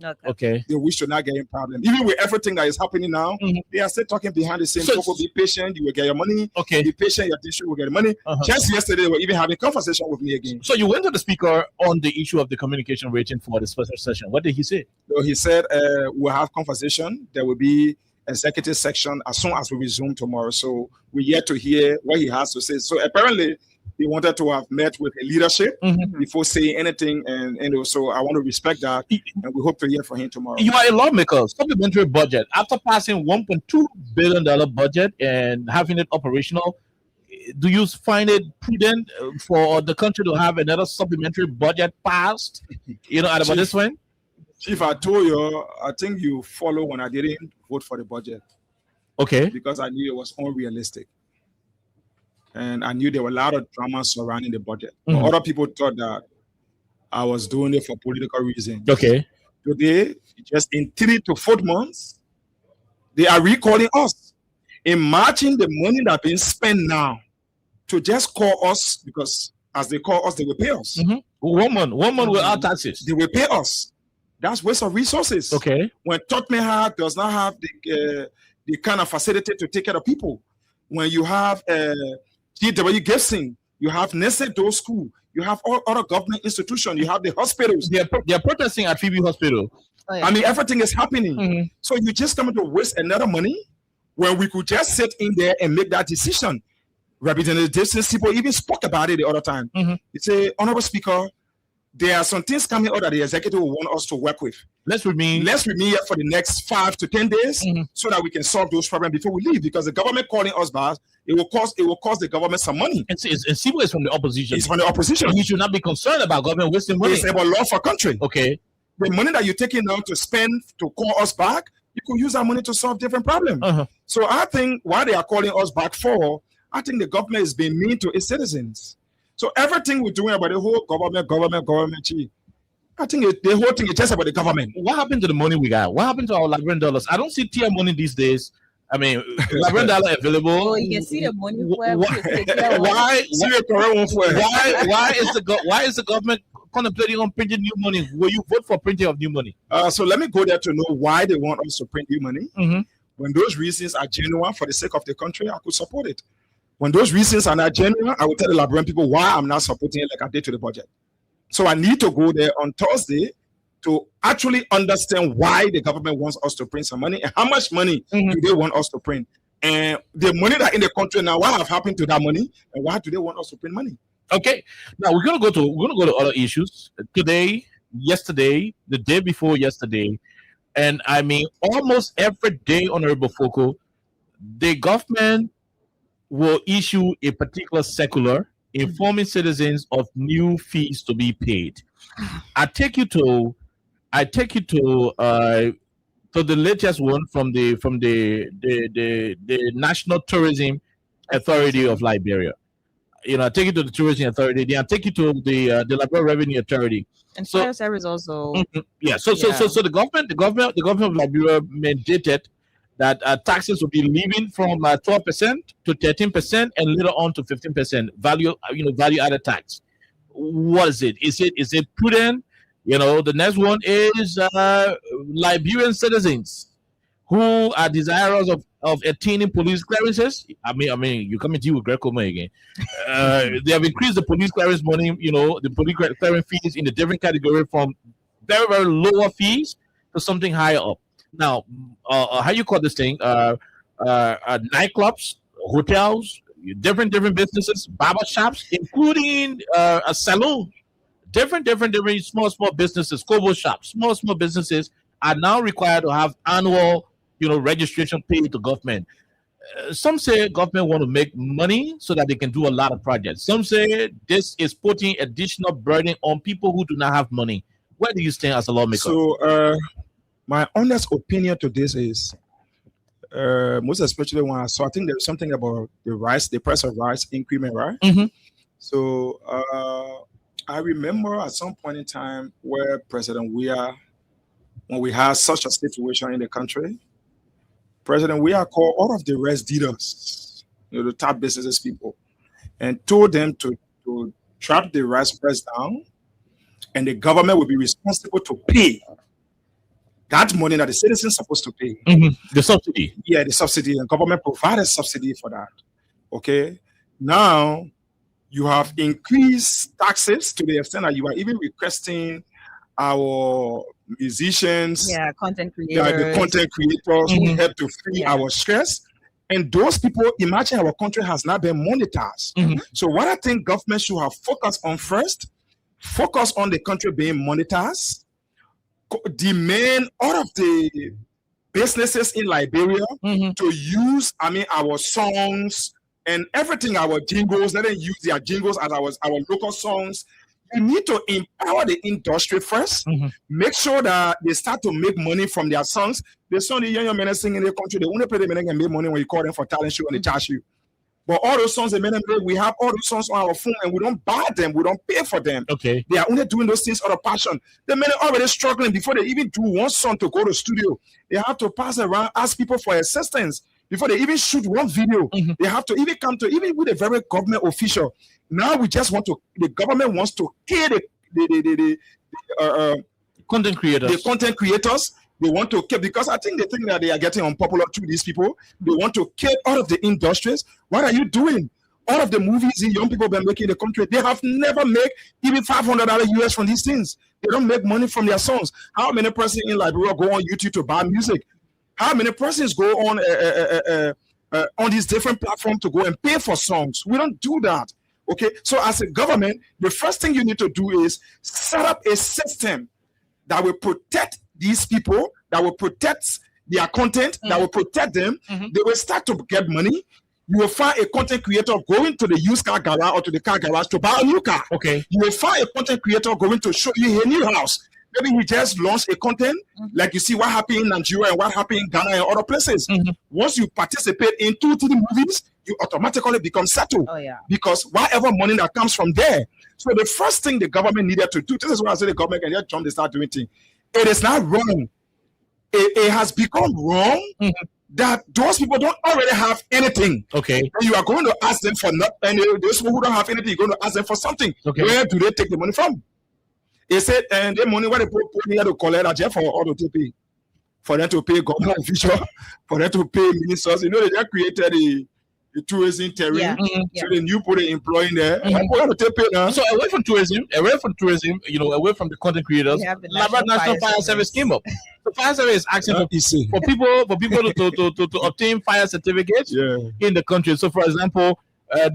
Okay. Okay. They wish to not get in problem. Even with everything that is happening now, Mhm. they are still talking behind the scenes. So- So, be patient, you will get your money. Okay. Be patient, your district will get money. Uh-huh. Just yesterday, they were even having conversation with me again. So you went to the speaker on the issue of the communication rating for the special session. What did he say? So he said, we'll have conversation. There will be executive section as soon as we resume tomorrow. So we're yet to hear what he has to say. So apparently, he wanted to have met with the leadership Mhm. before saying anything. And so I want to respect that. And we hope to hear from him tomorrow. You are a lawmaker. Supplementary budget. After passing $1.2 billion budget and having it operational, do you find it prudent for the country to have another supplementary budget passed? At about this point? Chief, I told you, I think you follow when I didn't vote for the budget Okay. because I knew it was unrealistic. And I knew there were a lot of drama surrounding the budget. But other people thought that I was doing it for political reasons. Okay. Today, just in 3 to 4 months, they are recalling us. Imagine the money that's being spent now to just call us, because as they call us, they will pay us. 1 month without taxes. They will pay us. That's waste of resources. Okay. When Tottenham does not have the kind of facility to take care of people. When you have G.W. Gibson, you have Nessedo School, you have all other government institutions, you have the hospitals. They're protesting at Phoebe Hospital. Oh, yeah. I mean, everything is happening. So you just come to waste another money when we could just sit in there and make that decision. Representative Dixon's people even spoke about it the other time. He said, Honorable Speaker, there are some things coming out that the executive will want us to work with. Let's remain here for the next 5 to 10 days so that we can solve those problems before we leave. Because the government calling us back, it will cost the government some money. And Sibo is from the opposition. It's from the opposition. You should not be concerned about government wasting money. It's about law for country. Okay. The money that you're taking now to spend to call us back, you could use that money to solve different problems. So I think what they are calling us back for, I think the government is being mean to its citizens. So everything we're doing about the whole government, I think the whole thing is just about the government. What happened to the money we got? What happened to our Liberian dollars? I don't see tier money these days. I mean, Liberian dollar available. Oh, you can see the money. Why is the government contemplating on printing new money? Will you vote for printing of new money? So let me go there to know why they want us to print new money. When those reasons are genuine for the sake of the country, I could support it. When those reasons are not genuine, I will tell the Liberian people why I'm not supporting it like I did to the budget. So I need to go there on Thursday to actually understand why the government wants us to print some money and how much money do they want us to print. And the money that in the country now, what have happened to that money and why do they want us to print money? Okay. Now we're gonna go to other issues. Today, yesterday, the day before yesterday, and I mean almost every day, Honorable Foko, the government will issue a particular circular informing citizens of new fees to be paid. I take you to the latest one from the National Tourism Authority of Liberia. You know, I take you to the Tourism Authority. Then I take you to the Liberia Revenue Authority. And fire service also. So the government of Liberia mandated that taxes will be leaving from 12% to 13% and later on to 15% value added tax. What is it? Is it prudent? You know, the next one is Liberian citizens who are desirous of attaining police clearances. I mean, you come into you with Greco again. They have increased the police clearance money. You know, the police clearance fees in a different category from very, very lower fees to something higher up. Now, how you call this thing? Nightclubs, hotels, different businesses, barber shops, including a salon. Different small businesses, Kobo shops, small businesses are now required to have annual, registration paid to government. Some say government want to make money so that they can do a lot of projects. Some say this is putting additional burden on people who do not have money. Where do you stand as a lawmaker? So, my honest opinion to this is, most especially when I think there's something about the price of rice increment, right? So, I remember at some point in time where President Weah, when we had such a situation in the country, President Weah called all of the rest dealers, the top businesses people, and told them to trap the rice price down, and the government will be responsible to pay that money that the citizens are supposed to pay. The subsidy. Yeah, the subsidy, and government provided subsidy for that. Okay, now you have increased taxes to the extent that you are even requesting our musicians, content creators, the content creators who help to free our stress. And those people, imagine our country has not been monetized. So what I think government should have focused on first, focus on the country being monetized, demand all of the businesses in Liberia to use, our songs and everything, our jingles, let them use their jingles as our local songs, You need to empower the industry first. Make sure that they start to make money from their songs. The song the young men sing in the country, they only play them and make money when you call them for talent show and they charge you. But all those songs, we have all those songs on our phone and we don't buy them, we don't pay for them. Okay. They are only doing those things out of passion. The men are already struggling before they even do one song to go to studio. They have to pass around, ask people for assistance. Before they even shoot one video, they have to even come to, even with a very government official. Now we just want to, the government wants to kill the content creators. The content creators. They want to kill, because I think they think that they are getting unpopular to these people. They want to kill all of the industries. What are you doing? All of the movies the young people have been making in the country, they have never made even $500 US from these things. They don't make money from their songs. How many persons in Liberia go on YouTube to buy music? How many persons go on these different platforms to go and pay for songs? We don't do that. Okay, so as a government, the first thing you need to do is set up a system that will protect these people, that will protect their content, that will protect them. They will start to get money. You will find a content creator going to the used car garage or to the car garage to buy a new car. Okay. You will find a content creator going to show you a new house. Maybe he just launched a content, like you see what happened in Nigeria and what happened in Ghana and other places. Once you participate in 2-3 movies, you automatically become settled. Oh, yeah. Because whatever money that comes from there. So the first thing the government needed to do, this is why I say the government can just jump, they start doing things. It is not wrong. It has become wrong that those people don't already have anything. Okay. And you are going to ask them for nothing. And those people who don't have anything, you're going to ask them for something. Okay. Where do they take the money from? They said, and the money where they put here to collect that for all to pay. For them to pay government officials, for them to pay ministers. You know, they just created the tourism terrain. Yeah. So the new people they employing there. So away from tourism, you know, away from the content creators, Liberia National Fire Service came up. The fire service is asking for people to obtain fire certificates in the country. So, for example,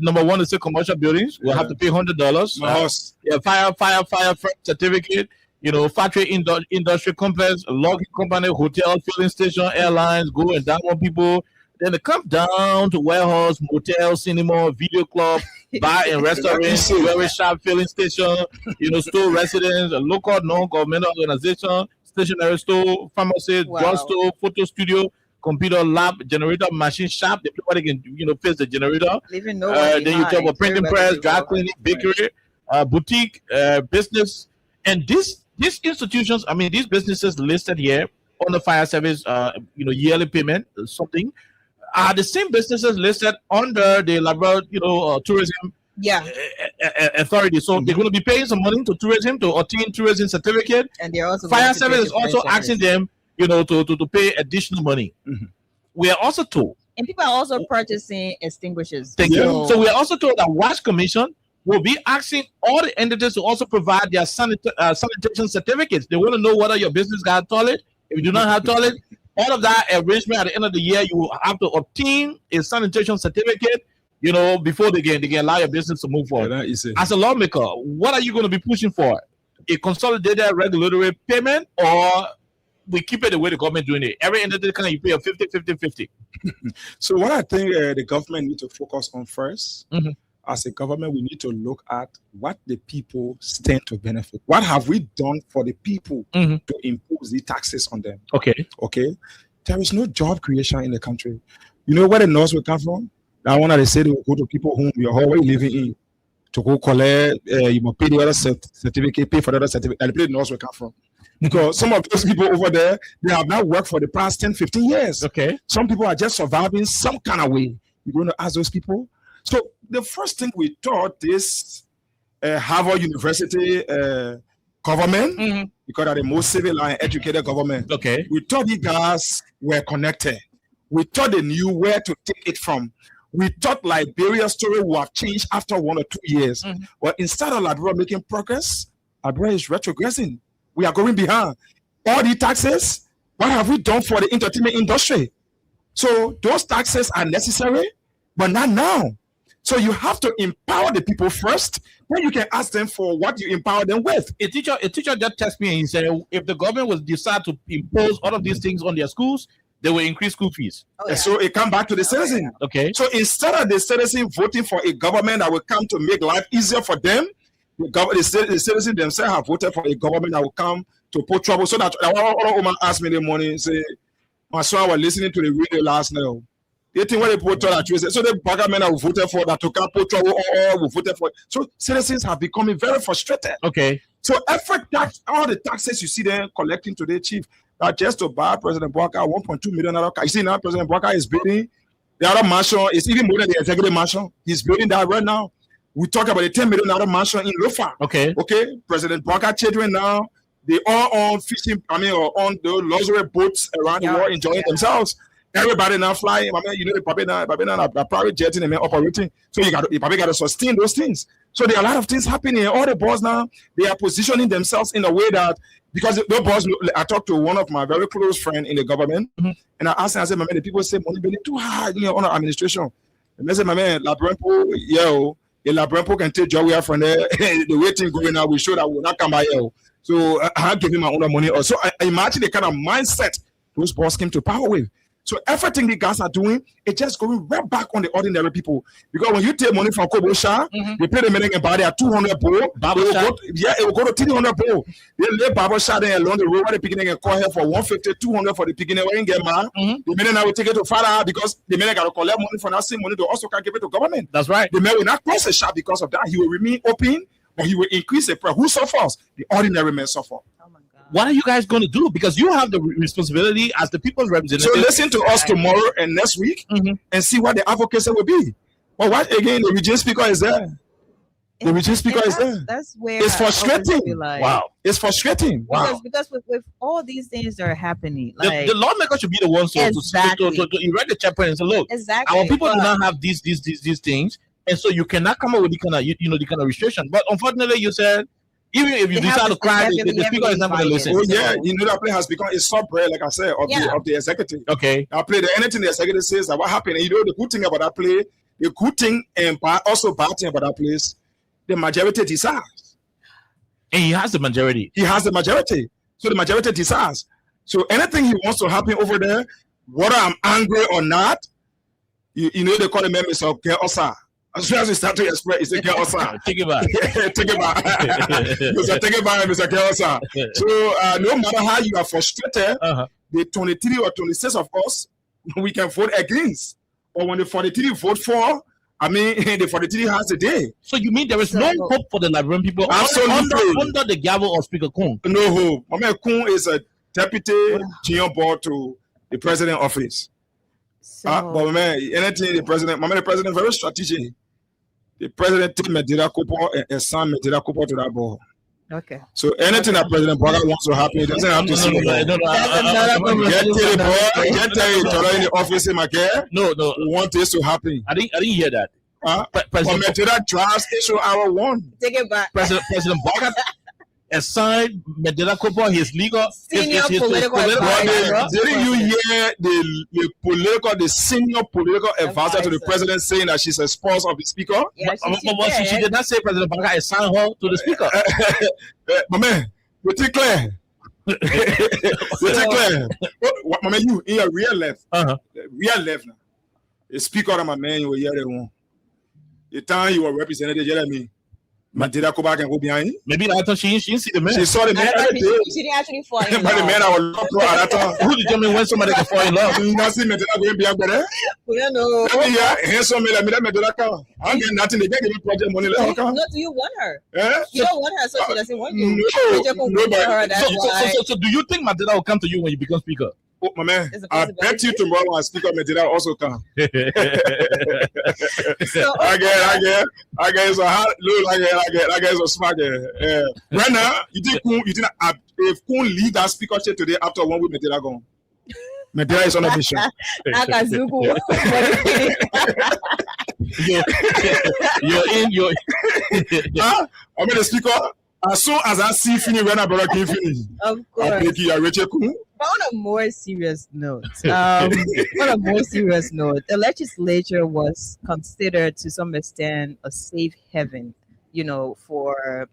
number one is the commercial buildings. We'll have to pay $100. Fire certificate. You know, factory industry complex, logging company, hotel, filling station, airlines, go and down on people. Then it comes down to warehouse, motel, cinema, video club, bar and restaurant, jewelry shop, filling station, you know, store residents, a local non-governmental organization, stationery store, pharmacy, drugstore, photo studio, computer lab, generator, machine shop. Everybody can, you know, fix the generator. Then you talk about printing press, dry cleaning, bakery, boutique, business, and these institutions. I mean, these businesses listed here on the fire service, you know, yearly payment, something. Are the same businesses listed under the Liberia, you know, tourism authority. So they're going to be paying some money to tourism to obtain tourism certificate. And they're also fire service is also asking them, you know, to pay additional money. We are also told, and people are also purchasing extinguishers. Thank you. So we are also told that Watch Commission will be asking all the entities to also provide their sanitation certificates. They want to know whether your business got a toilet. If you do not have a toilet, all of that arrangement at the end of the year, you will have to obtain a sanitation certificate, you know, before they can allow your business to move forward. As a lawmaker, what are you going to be pushing for? A consolidated regulatory payment, or we keep it the way the government doing it? Every entity can you pay a 50-50-50. So what I think the government need to focus on first, as a government, we need to look at what the people stand to benefit. What have we done for the people to impose the taxes on them? Okay. There is no job creation in the country. You know where the North will come from? That one that they say they will go to people whom you're always living in to go collect, you must pay the other certificate, pay for the other certificate, and the North will come from. Because some of those people over there, they have not worked for the past 10-15 years. Okay. Some people are just surviving some kind of way. You're going to ask those people. So the first thing we taught this Harvard University government, because they're the most civil and educated government. Okay. We thought you guys were connected. We thought they knew where to take it from. We thought Liberia's story would have changed after 1 or 2 years. But instead of Liberia making progress, Liberia is retrogressing. We are going behind. All the taxes, what have we done for the entertainment industry? So those taxes are necessary, but not now. So you have to empower the people first, then you can ask them for what you empower them with. A teacher just texted me and he said, if the government will decide to impose all of these things on their schools, they will increase school fees. So it comes back to the citizen. Okay. So instead of the citizen voting for a government that will come to make life easier for them, the citizens themselves have voted for a government that will come to put trouble. So that one woman asked me in the morning, say, my son was listening to the radio last night. They think when they put that so the government that we voted for that to come put trouble or we voted for. So citizens have becoming very frustrated. Okay. So tax, all the taxes you see them collecting today, Chief, that just to buy President Bwaka $1.2 million. You see now President Bwaka is building the other mansion. It's even more than the executive mansion. He's building that right now. We talk about the $10 million mansion in Lofa. Okay. President Bwaka children now, they all on fishing, or on the luxury boats around the world enjoying themselves. Everybody now flying. The private jet in the operating. So you probably got to sustain those things. So there are a lot of things happening. All the boys now, they are positioning themselves in a way that, because the boss, I talked to one of my very close friends in the government, and I asked him, I said, my man, the people say money being too hard in your administration. And I said, my man, Labrempo, Labrempo can take job away from there. The way things going now, we show that will not come by here. So I give him my own money. So I imagine the kind of mindset those boss came to power with. So everything the guys are doing, it's just going right back on the ordinary people. Because when you take money from Kobo Shah, they pay the money and buy their 200 bowl. It will go to 300 bowl. They lay Baba Shah there along the road where the beginning and call here for 150, 200 for the beginning. When you get mad, the minute now will take it to Father because the minute got to collect money for that same money, they also can give it to government. That's right. The man will not close the shop because of that. He will remain open, but he will increase the price. Who suffers? The ordinary man suffer. What are you guys going to do? Because you have the responsibility as the people's representative. So listen to us tomorrow and next week and see what the advocacy will be. But what again? The region speaker is there. The region speaker is there. That's where it's frustrating. Wow, it's frustrating. Wow. Because with all these things that are happening, the lawmaker should be the ones to erect the chapter and say, look, our people do not have these things, and so you cannot come up with the kind of the kind of restriction. But unfortunately, you said, even if you decide to cry, the speaker is not going to listen. Oh yeah, that play has become a sub-bread, like I said, of the executive. Okay. I play anything the executive says that what happened. And the good thing about that play, the good thing and also bad thing about that place, the majority decides. And he has the majority. He has the majority. So the majority decides. So anything he wants to happen over there, whether I'm angry or not, they call him Mr. Osa. As soon as we start to express, it's a Osa. Take it back. Take it back. Take it back, Mr. Osa. So no matter how you are frustrated, the 23 or 26 of us, we can vote against. Or when the 43 vote for, the 43 has a day. So you mean there is no hope for the Liberian people under the gavel of Speaker Kun? No hope. Mama Kun is a deputy junior board to the president office. But man, anything the president very strategic. The president take Medira Cooper and assign Medira Cooper to that board. Okay. So anything that President Bwaka wants to happen, it doesn't have to see the board. Get to the board, get to in the office in my care. No. We want this to happen. I didn't hear that. President Medira drafts issue hour 1. Take it back. President Bwaka assigned Medela Cooper his legal senior political advisor. Didn't you hear the senior political advisor to the president saying that she's a spouse of the speaker? Yeah, she did not say President Bwaka assigned her to the speaker. My man, we take clear. We take clear. My man, you in your real left. Real left now. The speaker of my man, you were here. The time you were represented, Jeremy. Mandela go back and go behind. Maybe that time she didn't see the man. She saw the man. She didn't actually fall in love. But the man I was love at that time. Who determined when somebody can fall in love? You not see Mandela going behind there? We don't know. Yeah, handsome me like Mandela come. I'm getting nothing. They can't give me project money. No, do you want her? Yeah? You don't want her, so she doesn't want you. So do you think Mandela will come to you when you become speaker? Oh, my man, I bet you tomorrow when Speaker Medina also come. I get so hard, I get so smart. Right now, you think if Kun leave that speakership today after 1 week, Medina gone. Medina is on a mission. You're I'm the speaker. As soon as I see Fini when I brother can finish. Of course. I'll take you, Rachel Kun. But on a more serious note, the legislature was considered to some extent a safe haven, for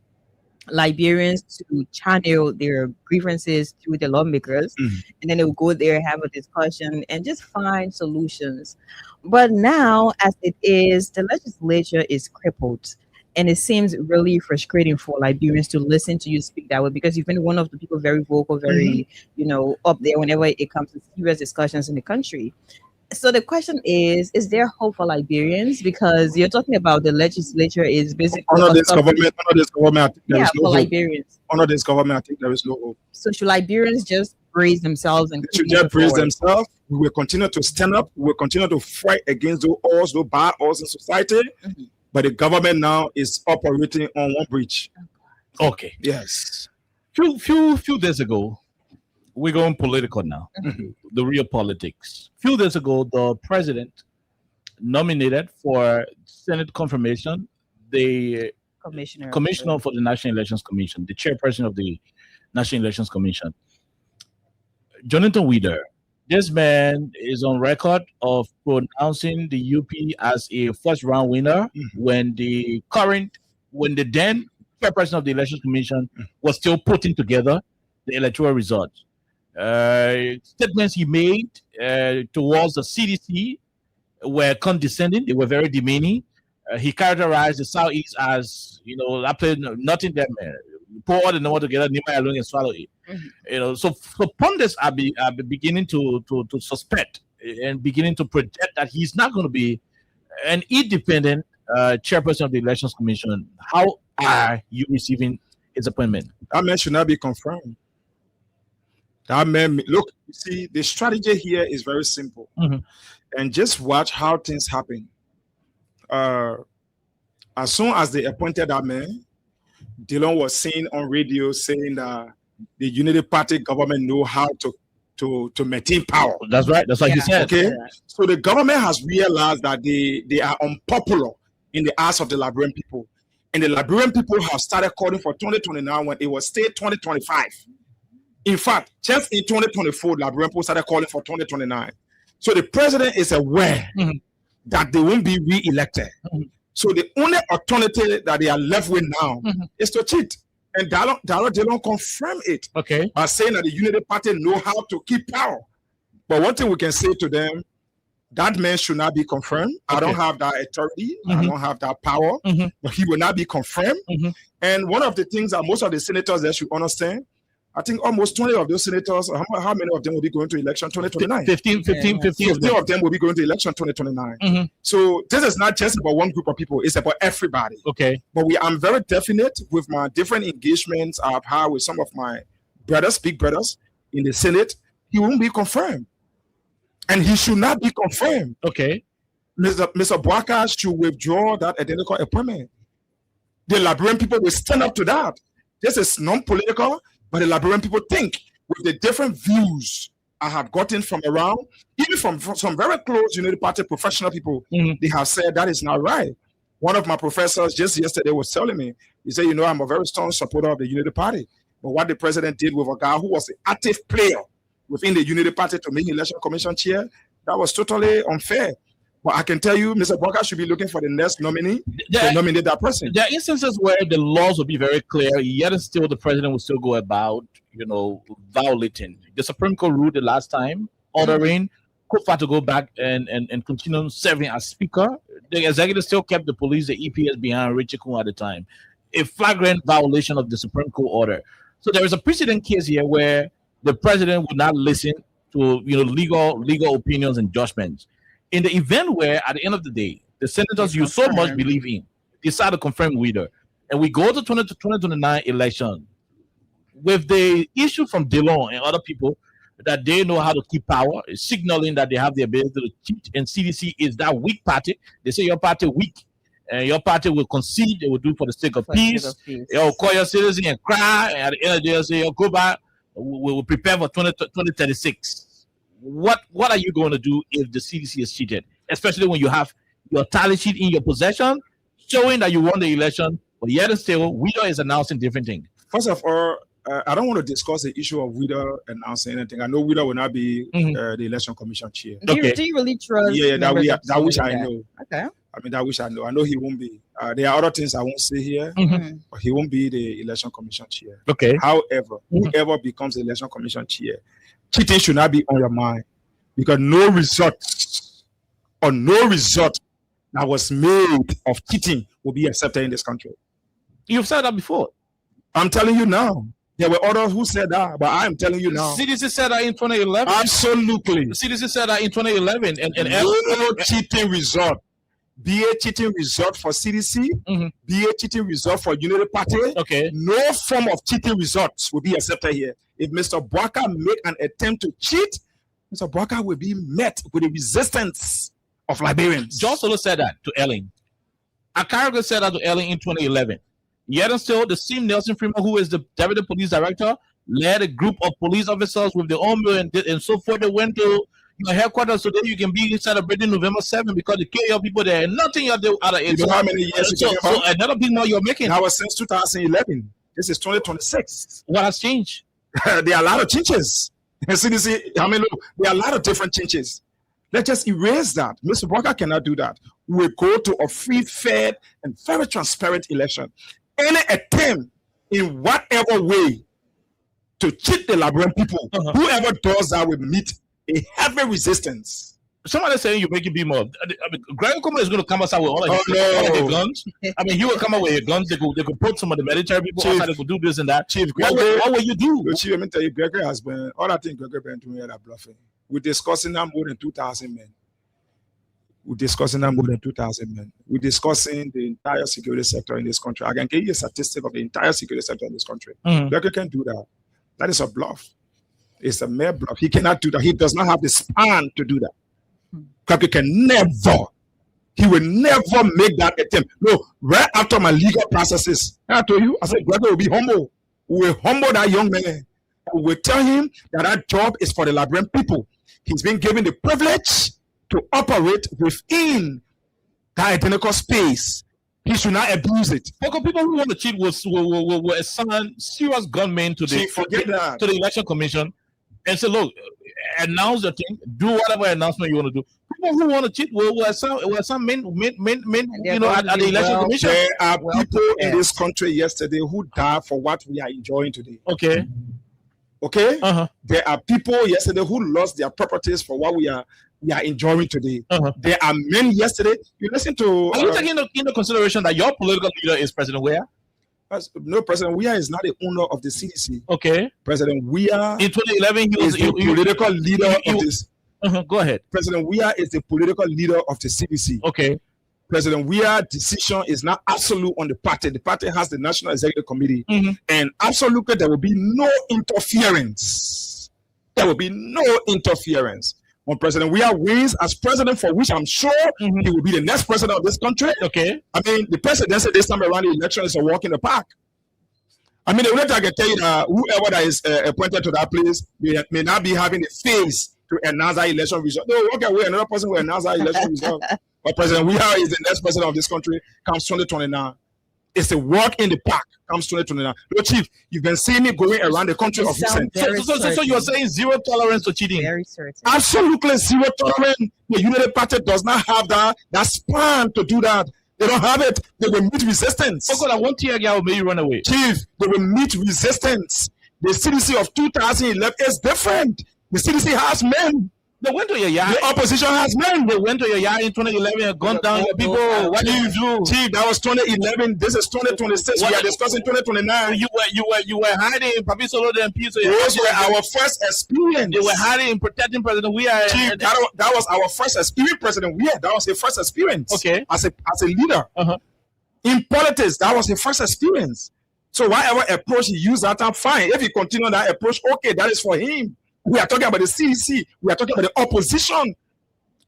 Liberians to channel their grievances through the lawmakers, and then they would go there, have a discussion, and just find solutions. But now, as it is, the legislature is crippled. And it seems really frustrating for Liberians to listen to you speak that way, because you've been one of the people very vocal, very, up there whenever it comes to serious discussions in the country. So the question is there hope for Liberians? Because you're talking about the legislature is basically Under this government, I think there is no for hope. Liberians. Under this government, I think there is no hope. So should Liberians just brace themselves and They should just brace themselves? We will continue to stand up. We will continue to fight against those bad odds in society. But the government now is operating on one bridge. Okay. Yes. Few days ago, we're going political now. The real politics. Few days ago, the president nominated for Senate confirmation the commissioner for the National Elections Commission, the chairperson of the National Elections Commission, Jonathan Wieder. This man is on record of pronouncing the UP as a first round winner when the then chairperson of the Elections Commission was still putting together the electoral results. Statements he made towards the CDC were condescending. They were very demeaning. He characterized the Southeast as, after nothing that pour all the number together, Nima alone and swallow it. So pundits are beginning to suspect and beginning to project that he's not going to be an independent chairperson of the Elections Commission. How are you receiving his appointment? That man should not be confirmed. That man, look, you see, the strategy here is very simple. And just watch how things happen. As soon as they appointed that man, Dillon was seen on radio saying that the Unity Party government know how to maintain power. That's right. That's what he said. Okay. So the government has realized that they are unpopular in the eyes of the Liberian people. And the Liberian people have started calling for 2029 when it was still 2025. In fact, just in 2024, Liberian people started calling for 2029. So the president is aware that they won't be re-elected. So the only alternative that they are left with now is to cheat. And they don't confirm it by saying that the Unity Party know how to keep power. But one thing we can say to them, that man should not be confirmed. I don't have that authority. I don't have that power. But he will not be confirmed. And one of the things that most of the senators there should understand, I think almost 20 of those senators, how many of them will be going to election 2029? 15 of them will be going to election 2029. So this is not just about one group of people, it's about everybody. But I'm very definite with my different engagements I've had with some of my big brothers in the Senate. He won't be confirmed. And he should not be confirmed. Mr. Boaka should withdraw that identical appointment. The Liberian people will stand up to that. This is non-political. But the Liberian people think, with the different views I have gotten from around, even from some very close Unity Party professional people, they have said that is not right. One of my professors just yesterday was telling me, he said, I'm a very strong supporter of the Unity Party. But what the president did with a guy who was an active player within the Unity Party to make election commission chair, that was totally unfair. But I can tell you, Mr. Boaka should be looking for the next nominee to nominate that person. There are instances where the laws will be very clear, yet still the president will still go about, violating. The Supreme Court ruled the last time, ordering Kofa to go back and continue serving as speaker. The executive still kept the police, the EPS behind Richie Kun at the time. A flagrant violation of the Supreme Court order. So there is a precedent case here where the president would not listen to legal opinions and judgments. In the event where, at the end of the day, the senators you so much believe in decide to confirm Wieder, and we go to 2029 election with the issue from Dillon and other people that they know how to keep power, signaling that they have the ability to cheat, and CDC is that weak party. They say your party weak, and your party will concede. They will do for the sake of peace. You'll call your citizen and cry, and at the end of the day, they'll say, go back. We will prepare for 2036. What are you going to do if the CDC is cheated? Especially when you have your tally sheet in your possession, showing that you won the election, but yet and still, Wieder is announcing different things. First of all, I don't want to discuss the issue of Wieder announcing anything. I know Wieder will not be the election commission chair. Do you really trust? Yeah, that which I know. Okay. I mean, that which I know. I know he won't be. There are other things I won't say here, but he won't be the election commission chair. However, whoever becomes the election commission chair, cheating should not be on your mind, because no result that was made of cheating will be accepted in this country. You've said that before. I'm telling you now. There were others who said that, but I'm telling you now. CDC said that in 2011. Absolutely. CDC said that in 2011. And no cheating result. Be a cheating result for CDC, be a cheating result for Unity Party. Okay. No form of cheating results will be accepted here. If Mr. Bwaka make an attempt to cheat, Mr. Bwaka will be met with the resistance of Liberians. John Solo said that to Ellen. Akarego said that to Ellen in 2011. Yet and still, the same Nelson Freeman, who is the deputy police director, led a group of police officers with their own bill and so forth. They went to your headquarters so that you can be celebrating November 7th because they kill your people there and nothing you do out of it. You know how many years so another big more you're making. That was since 2011. This is 2026. What has changed? There are a lot of changes. CDC, I mean, look, there are a lot of different changes. Let's just erase that. Mr. Walker cannot do that. We go to a free, fair, and very transparent election. Any attempt in whatever way to cheat the Liberian people, whoever does that will meet a heavy resistance. Somebody saying you make it be more. I mean, Greg Kuma is going to come outside with all of his guns. I mean, he will come out with your guns. They could put some of the military people Chief, outside. They could do this and that. Chief, what will you do? Chief, let me tell you, Gregory has been, all I think Gregory been doing here are bluffing. We're discussing now more than 2,000 men. We're discussing now more than 2,000 men. We're discussing the entire security sector in this country. I can give you a statistic of the entire security sector in this country. Gregory can't do that. That is a bluff. It's a mere bluff. He cannot do that. He does not have the span to do that. Gregory can never. He will never make that attempt. No, right after my legal processes, I told you, I said, Gregory will be humble. We will humble that young man. We will tell him that that job is for the Liberian people. He's been given the privilege to operate within that identical space. He should not abuse it. Because people who want to cheat will assign serious gunmen to the election commission and say, look, announce the thing, do whatever announcement you want to do. People who want to cheat will assign men at the election commission. There are people in this country yesterday who died for what we are enjoying today. Okay. There are people yesterday who lost their properties for what we are enjoying today. There are men yesterday. You listen to. Are you taking into consideration that your political leader is President Weah? No, President Weah is not the owner of the CDC. Okay. President Weah in 2011 he was the political leader of this. Go ahead. President Weah is the political leader of the CDC. Okay. President Weah's decision is not absolute on the party. The party has the National Executive Committee, and absolutely there will be no interference. There will be no interference. When President Weah wins as president, for which I'm sure he will be the next president of this country. Okay. I mean, the presidency this time around the election is a walk in the park. I mean, the only thing I can tell you that whoever that is appointed to that place may not be having the face to announce that election result. No, okay, wait, another person will announce that election result. But President Weah is the next president of this country, comes 2029. It's a walk in the park, comes 2029. No, Chief, you've been seeing me going around the country of recent. So you're saying zero tolerance to cheating? Very certain. Absolutely zero tolerance. The Unity Party does not have that span to do that. They don't have it. They will meet resistance. Oh God, I want tear gas will make you run away. Chief, they will meet resistance. The CDC of 2011 is different. The CDC has men. They went to your yard. The opposition has men. They went to your yard in 2011 and gunned down your people. What did you do? Chief, that was 2011. This is 2026. We are discussing 2029. You were hiding in Papi Solo and Peace. Those were our first experience. They were hiding in protecting President Weah. Chief, that was our first experience, President Weah. That was the first experience. Okay. As a leader. In politics, that was the first experience. So whatever approach he used that time, fine. If he continued that approach, okay, that is for him. We are talking about the CDC. We are talking about the opposition.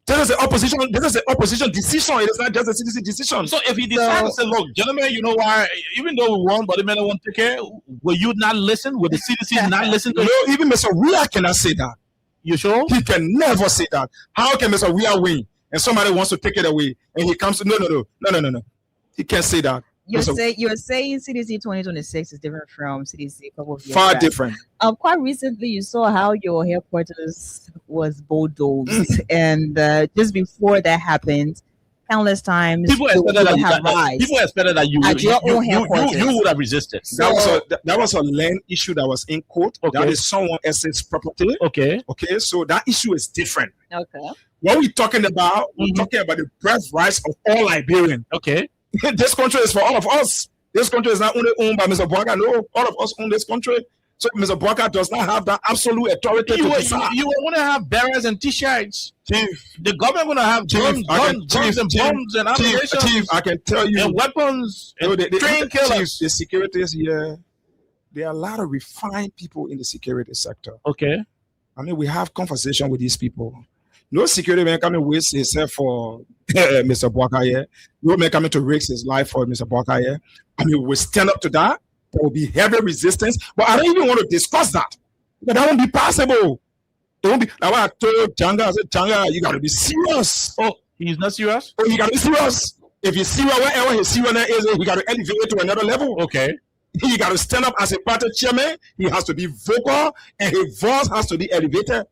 This is the opposition. This is the opposition decision. It is not just the CDC decision. So if he decides to say, look, gentlemen, you know why? Even though we won, but the men don't want to take care. Will you not listen? Will the CDC not listen to you? Even Mr. Weah cannot say that. You sure? He can never say that. How can Mr. Weah win and somebody wants to take it away and he comes to no. He can't say that. You're saying CDC 2026 is different from CDC a couple of years far back. Different. Quite recently, you saw how your headquarters was bulldozed, and just before that happened, countless times people expected that you would have resisted. That was a land issue that was in court. Okay. That is someone else's property. Okay. So that issue is different. Okay. What we're talking about, we're talking about the birth rights of all Liberians. Okay. This country is for all of us. This country is not only owned by Mr. Bwaka. No, all of us own this country. So Mr. Bwaka does not have that absolute authority to decide. You want to have barriers and t-shirts. Chief, the government going to have guns and bombs and ammunition. Chief, I can tell you. And weapons and train killers. Chief, the securities here, there are a lot of refined people in the security sector. Okay. I mean, we have conversation with these people. No security man coming waste himself for Mr. Bwaka here. No man coming to risk his life for Mr. Bwaka here. I mean, we stand up to that. There will be heavy resistance, but I don't even want to discuss that. But that won't be possible. It won't be. That's why I told Janga, I said, Janga, you got to be serious. Oh, he's not serious? Oh, you got to be serious. If he's serious, wherever he's serious is, he got to elevate it to another level. Okay. He got to stand up as a party chairman. He has to be vocal, and his voice has to be elevated.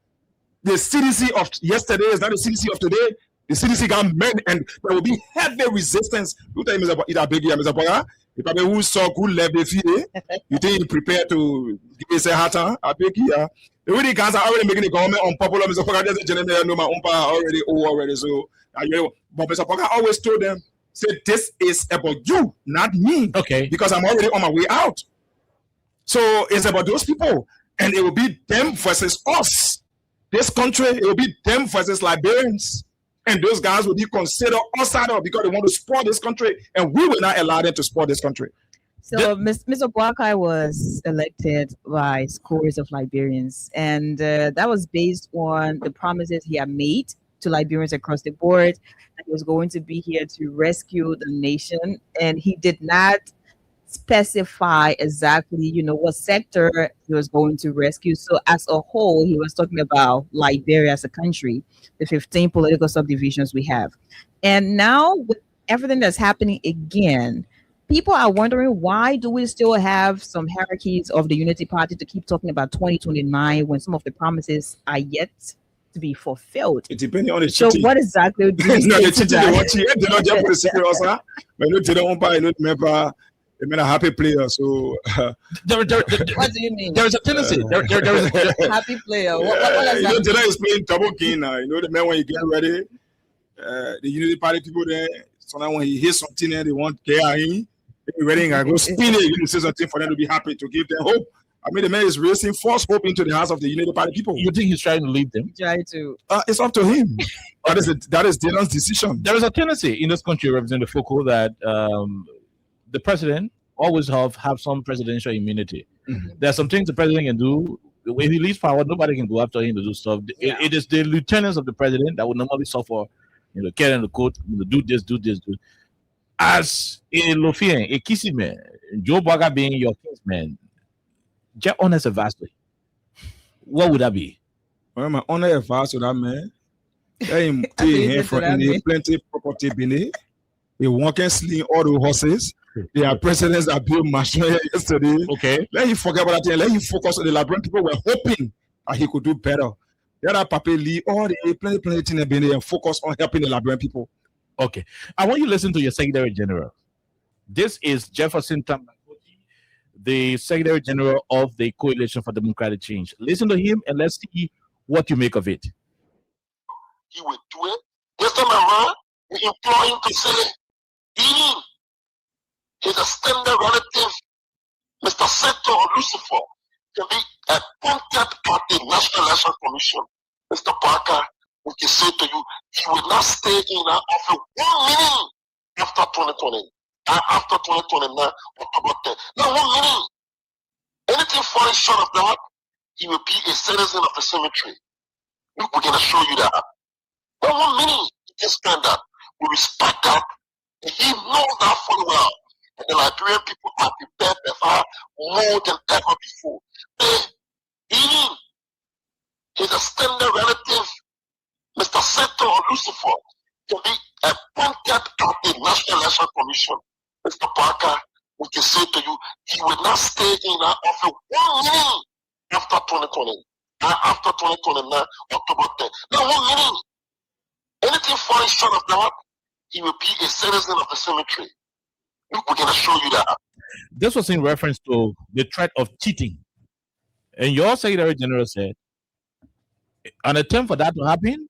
The CDC of yesterday is not the CDC of today. The CDC got men, and there will be heavy resistance. You tell him it's a big year, Mr. Boya. If I who saw good left the field, you think he prepared to give us a hat on? I beg you. The way the guys are already making the government unpopular, Mr. Boya doesn't generally know my own power already. So, but Mr. Boya always told them, say, this is about you, not me. Okay. Because I'm already on my way out. So it's about those people, and it will be them versus us. This country, it will be them versus Liberians. And those guys will be considered outsider because they want to spoil this country, and we will not allow them to spoil this country. So Mr. Bwaka was elected by scores of Liberians, and that was based on the promises he had made to Liberians across the board, that he was going to be here to rescue the nation, and he did not specify exactly, what sector he was going to rescue. So as a whole, he was talking about Liberia as a country, the 15 political subdivisions we have. And now with everything that's happening again, people are wondering, why do we still have some hierarchies of the Unity Party to keep talking about 2029 when some of the promises are yet to be fulfilled? It depends on the so cheating. What exactly do you no, say the to cheating, that? they want cheat. They don't just put the secret also. But no, they don't buy, no member. They mean a happy player, so. What do you mean? There is a tendency. There is a happy player. What does that mean? Jada is playing double game now. The man when you get ready, the Unity Party people there, sometimes when he hears something there, they want to get him. They ready and go spin it. You say something for them to be happy, to give them hope. I mean, the man is raising false hope into the hearts of the Unity Party people. You think he's trying to lead them? Try to. It's up to him. That is Dylan's decision. There is a tendency in this country, Representative Foko, that the president always have some presidential immunity. Mm-hmm. There are some things the president can do. When he leaves power, nobody can go after him to do stuff. Yeah. It is the lieutenants of the president that would normally suffer, get in the court, do this. As a Lofien, a kissy man, Joe Bwaka being your kinsman, just honest vastly. What would that be? Well, my honor advice to that man. Let him take from plenty property beneath. He walking sling all the horses. There are presidents that built machine yesterday. Okay. Let him forget about that. Let him focus on the Liberian people. Were hoping that he could do better. The other Papa Lee, all the plenty things have been there and focus on helping the Liberian people. Okay. I want you to listen to your Secretary General. This is Jefferson Tambakoti, the Secretary General of the Coalition for Democratic Change. Listen to him and let's see what you make of it. He will do it. This time around, we implore him to say, his extended relative, Mr. Seto or Lucifer, to be appointed at the National Election Commission. Mr. Parker, we can say to you, he will not stay in our office 1 minute after 2020. After 2029, October 10. Not 1 minute. Anything falling short of that, he will be a citizen of the cemetery. We're going to show you that. But 1 minute, he stand up. We respect that. And he knows that fully well. And the Liberian people are prepared for more than ever before. Even his extended relative, Mr. Seto or Lucifer, to be appointed at the National Election Commission. Mr. Parker, we can say to you, he will not stay in our office 1 minute after 2020. After 2029, October 10. Not 1 minute. Anything falling short of that, he will be a citizen of the cemetery. We're going to show you that. This was in reference to the threat of cheating. And your Secretary General said, an attempt for that to happen,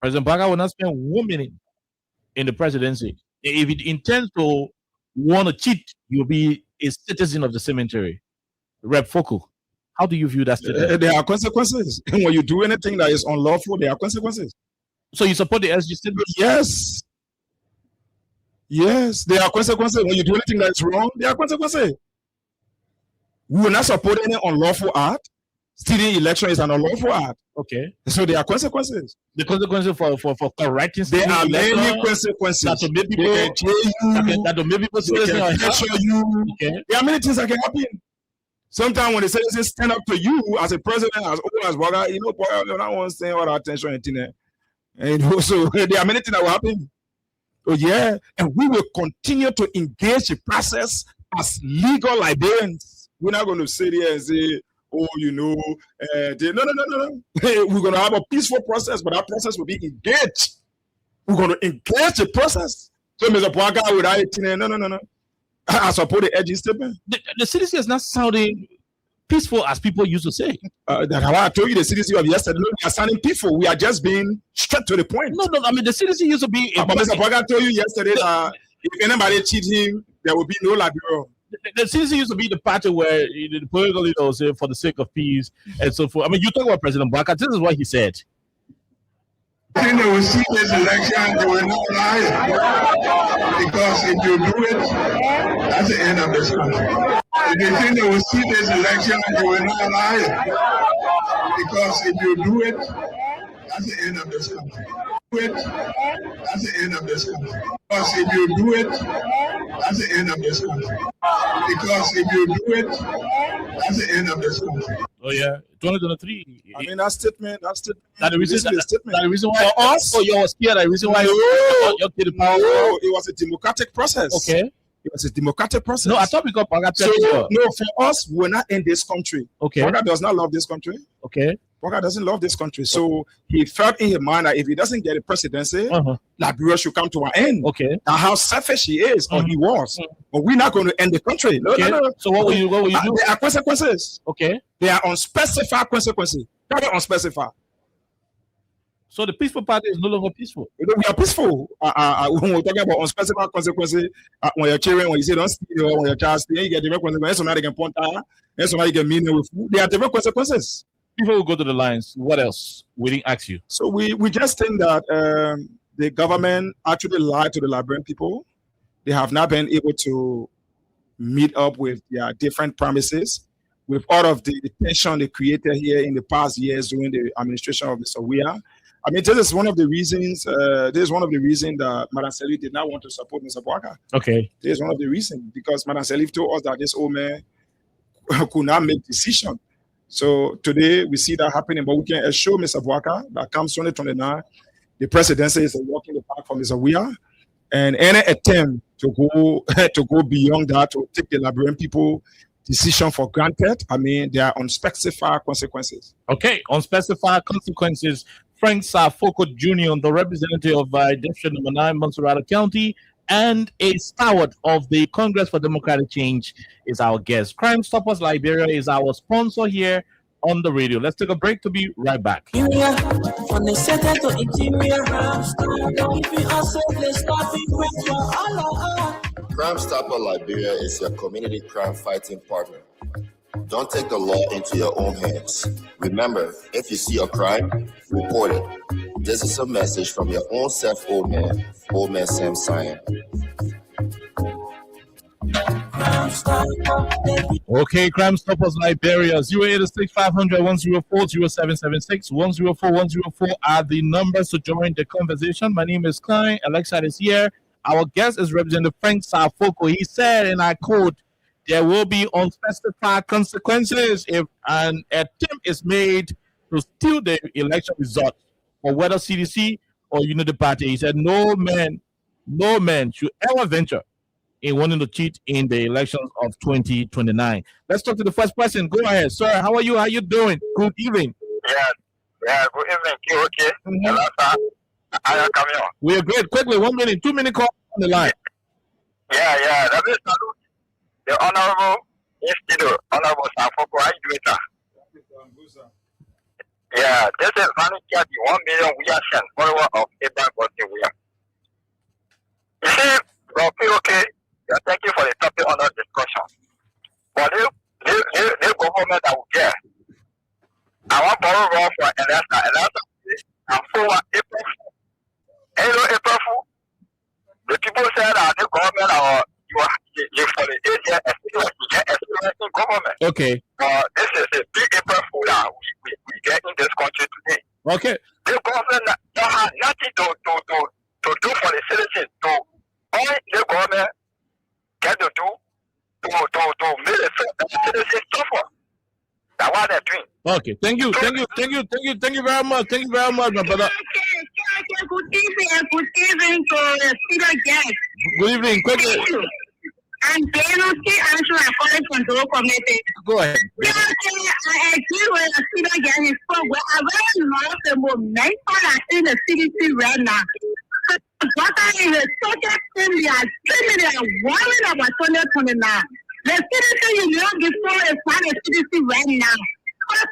President Bwaka will not spend 1 minute in the presidency If it intends to want to cheat, you'll be a citizen of the cemetery. Rep Foko, how do you view that statement? There are consequences. When you do anything that is unlawful, there are consequences. So you support the SG statement? Yes. Yes, there are consequences. When you do anything that is wrong, there are consequences. We will not support any unlawful act. Stealing election is an unlawful act. Okay. So there are consequences. The consequences for correcting There are election, many consequences. that will make people They can jail you. that will make people They seriously can unhappy. pressure you. Okay. There are many things that can happen. Sometimes when the citizens stand up to you as a president, as old as Boga, you know, Boga, you don't want to say all that attention and thing. And also, there are many things that will happen. Oh yeah, and we will continue to engage the process as legal Liberians. We're not going to sit here and say, oh, you know, no. We're going to have a peaceful process, but that process will be engaged. We're going to engage the process. So, Mr. Boga, without it, no. I support the edging statement. The CDC is not sounding peaceful as people used to say. That's how I told you the CDC of yesterday. No, we are sounding peaceful. We are just being straight to the point. No. I mean, the CDC used to be. But Mr. Boga told you yesterday that if anybody cheats him, there will be no Liberia. The CDC used to be the party where the political leaders say for the sake of peace and so forth. I mean, you talk about President Boga. This is what he said. I think they will see this election, they will not lie, because if you do it, that's the end of this country. If you think they will see this election, they will not lie, because if you do it, that's the end of this country. Do it, that's the end of this country. Because if you do it, that's the end of this country. Because if you do it, that's the end of this country. Oh yeah, 2023. I mean, that statement. That the reason. Statement. That the reason why. For us, oh, you were scared. The reason why. No, you the power. no, it was a democratic process. Okay. It was a democratic process. No, I thought because Boga. So, no, for us, we're not in this country. Okay. Boga does not love this country. Okay. Boga doesn't love this country. So he felt in his mind that if he doesn't get a presidency, Liberia should come to an end. Okay. And how selfish he is, or he was. But we're not going to end the country. No. So what will you do? There are consequences. Okay. They are unspecified consequences. Very unspecified. So the peaceful party is no longer peaceful. We are peaceful. When we're talking about unspecified consequences, when your children, when you say don't steal, when your child steal, you get different consequences. Somebody can point out, and somebody can mean with food. There are different consequences. People will go to the lines. What else? We didn't ask you. So we just think that the government actually lied to the Liberian people. They have not been able to meet up with their different promises. With all of the tension they created here in the past years during the administration of Mr. Weah. I mean, this is one of the reasons. This is one of the reasons that Madam Salif did not want to support Mr. Boga. Okay. This is one of the reasons because Madam Salif told us that this old man could not make decisions. So today we see that happening, but we can assure Mr. Boga that comes 2029, the presidency is a walk in the park for Mr. Weah, and any attempt to go beyond that to take the Liberian people decision for granted, I mean, there are unspecified consequences. Okay, unspecified consequences. Frank Saah Foko Jr., the representative of District Number 9, Montserrat County, and a stalwart of the Congress for Democratic Change is our guest. Crime Stoppers Liberia is our sponsor here on the radio. Let's take a break to be right back. Crime Stopper Liberia is your community crime fighting partner. Don't take the law into your own hands. Remember, if you see a crime, report it. This is a message from your own self, old man Sam Sion. Okay, Crime Stoppers Liberia, 086 500 104 0776 104 104 are the numbers to join the conversation. My name is Klein. Alexa is here. Our guest is Representative Frank Saah Foko. He said, and I quote, there will be unspecified consequences if an attempt is made to steal the election result for whether CDC or Unity Party. He said, no man should ever venture in wanting to cheat in the elections of 2029. Let's talk to the first person. Go ahead, sir. How are you? How you doing? Good evening. Yeah. Good evening. You okay? Hello, sir. How you coming on? We are great. Quickly, 1 minute, 2 minute call on the line. Yeah. That is salute. The Honorable Institute, Honorable Saah Foko, how you doing, sir? Yeah, this is Vanny the 1 million we are sent follower of Abraham Boston William. You see, Okay. Yeah, thank you for the topic on the discussion. But the government that will get, I want to borrow raw for Alaska, and for April. Hello, April. The people say that the government are you for the 8 year experience in government. Okay. This is a big April Fool that we get in this country today. Okay. The government don't have nothing to do for the citizens. All the government get to do to make the citizens suffer. That's what they're doing. Okay. Thank you very much. Thank you very much, my brother. Good evening to the student guests. Good evening. Quickly. I'm Benuti Anshu. I'm calling from the committee. Go ahead. I agree with the student guest. He spoke. I very love the momentum that's in the CDC right now. Water is a social thing. We are dreaming and worrying about 2029. The CDC you know before is not a CDC right now. But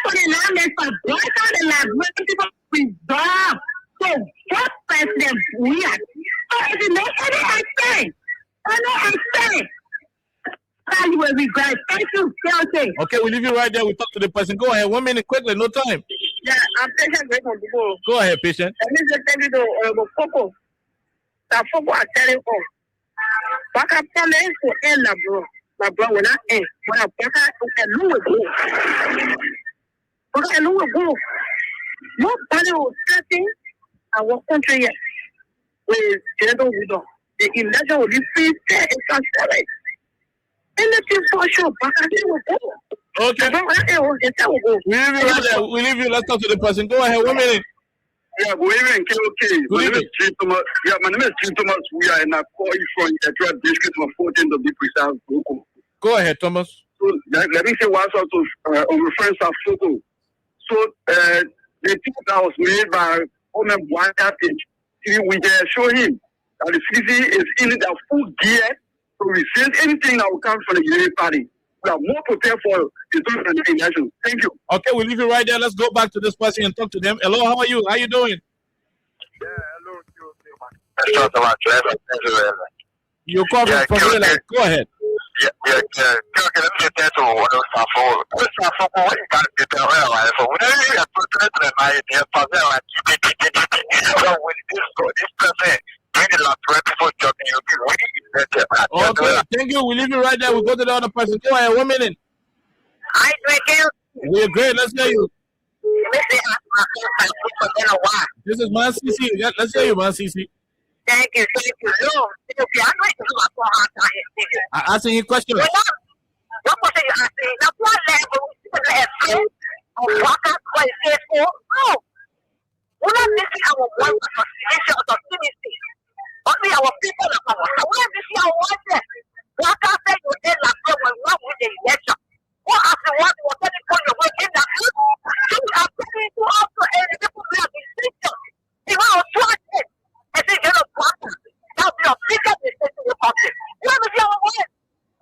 2029 is a brighter than like when people resolve. So what president we are? So if you know any extent, you will regret. Thank you. Okay, we'll leave you right there. We'll talk to the person. Go ahead. 1 minute quickly. No time. Yeah, I'm patient. Go ahead, patient. Let me just tell you the Foko. Saah Foko are telling us. Baka promise to end la bro. My bro will not end. When I baka will go. Nobody will threaten our country yet. With General Widow. The election will be free, fair, and transparent. Anything for sure, Baka will go. Okay. We leave you. Let's talk to the person. Go ahead. 1 minute. Yeah, good evening, KOK. Good evening. My name is Jim Thomas. We are in a call from Edward District of 14 to be precise. Go ahead, Thomas. So let me say one sort of reference of Foko. So the thing that was made by Homer Waka page, we can show him that the CDC is in the full gear to resist anything that will come from the Unity Party. We are more prepared for the election. Thank you. Okay, we'll leave you right there. Let's go back to this person and talk to them. Hello, how are you? How you doing? Yeah, hello. You call from Maryland. Go ahead. Yeah. Let me just tell you what Saah Foko. Saah Foko, what you got to get there right for? Whenever you have to try to deny it, you're puzzled like this person bring the last people job and you'll be really okay, thank you. We'll leave you right there. We'll go to the other person. Go ahead, 1 minute. Hi, Dwayne. We're great. Let's hear you. This is Man CC. Let's hear you, Man CC. Thank you. I'm asking you questions. What was it you asking? Now, what level no. We're not missing our one association of the community. Only our people are our. We're missing our one. What I say you did last year when we won the election. What after what was that for your work in that? You are putting to also a people who have been sick. They were trying. I think you're a partner. Now we are bigger than the party. We're missing our one.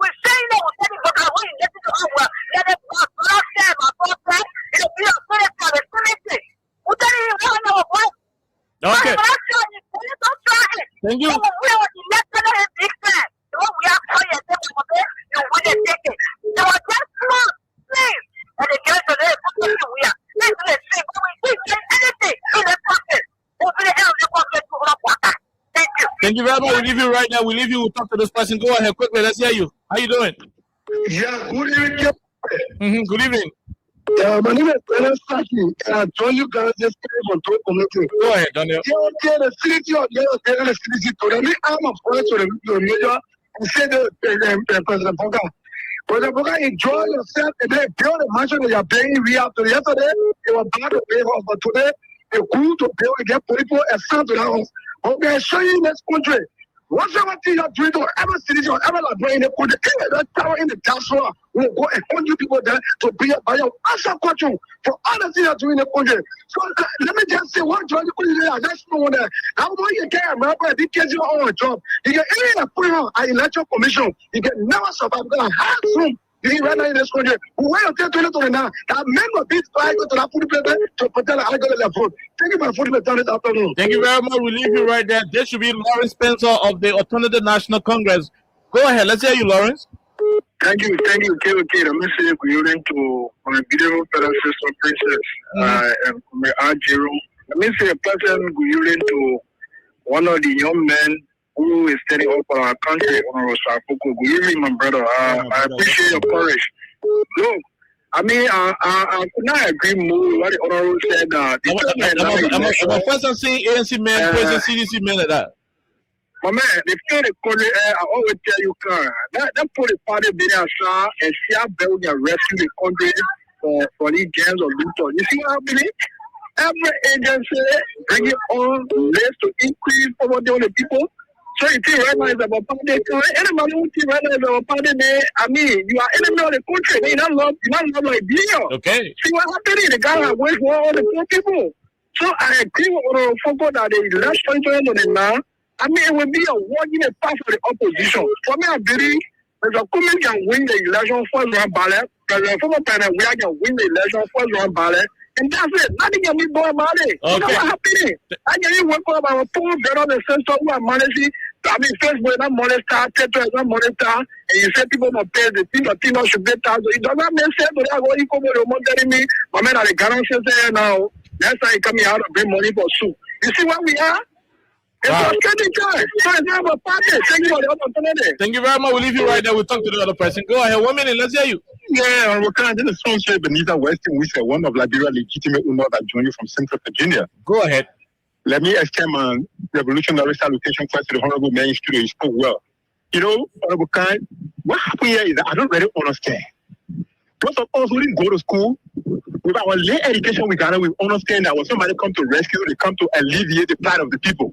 We're saying that we're getting what I want to get to our. Let us block them. I thought that it'll be a good community. Okay. Thank you. Thank you very much. We'll leave you right now. We'll leave you. We'll talk to this person. Go ahead quickly. Let's hear you. How you doing? Yeah, good evening. Good evening. My name is Daniel Saki, and I join you guys this time on Talk Committee. Go ahead, Daniel. Yeah, the city of the city to me, I'm a point to the major and say the President Boga. President Boga, enjoy yourself and then build the mansion that you're paying. We have to yesterday, they were bad to pay off, but today, they're cool to build and get people a son to the house. But we are showing you this country. Whatever thing you're doing to every city or every library in the country, that tower in the diaspora will go and 100 people there to be a buyer. Answer question for all the things you're doing in the country. So let me just say one job you put in there. That's no one there. I'm going to get a member of the kids you own a job. You get any appointment at election commission. You can never survive because I have some You see, right now in this country, where you tell now, that men of this fight to the food paper to protect the alcohol of food. Thank you for food this afternoon. Thank you very much. We leave you right there. This should be Lawrence Spencer of the Alternative National Congress. Go ahead. Let's hear you, Lawrence. Thank you, KOK. I'm going to say good evening to my beautiful fellow sister princess and my aunt Jerome. Let me say a pleasant good evening to one of the young men who is standing up for our country, Honorable Saah Foko. Good evening, my brother. I appreciate your courage. Look, I mean, I could not agree more with what the Honorable said. I'm a first seeing ANC men, present CDC men like that. My man, they feel the country, I always tell you, that put the party being aside and see how building and rescue the country for these gangs of looters. You see what happening? Every agency bring it on list to increase over the other people. So you think right now is about party. Anybody who think right now is about party, I mean, you are enemy of the country. You don't love like being. Okay. See what happening? The guy that wage war on the poor people. So I agree with Foko that the election going now. I mean, it will be a working path for the opposition. For me, I believe there's a committee can win the election first round ballot. There's a former panel we can win the election first round ballot. And that's it. Nothing can be more about it. Okay. You know what happening? I can work on our poor brother and sister who are managing. I mean, Facebook is not molestar, Twitter is not molestar, and you say people must pay the thing should be taxed. It does not make sense to that. What you come with the money telling me, my man, the guarantee say now, next time you come here out to bring money for soup. You see what we are? Wow. Thank you very much. We'll leave you right there. We'll talk to the other person. Go ahead. 1 minute. Let's hear you. Yeah, we can't. This is Sponsor Benita Weston, which is one of Liberia legitimate owners that joined you from Central Virginia. Go ahead. Let me extend my revolutionary salutation first to the Honorable Mayor in studio. He spoke well. You know, Honorable Khan, what happened here is that I don't really understand. Most of us who didn't go to school, with our late education, we understand that when somebody comes to rescue, they come to alleviate the plight of the people.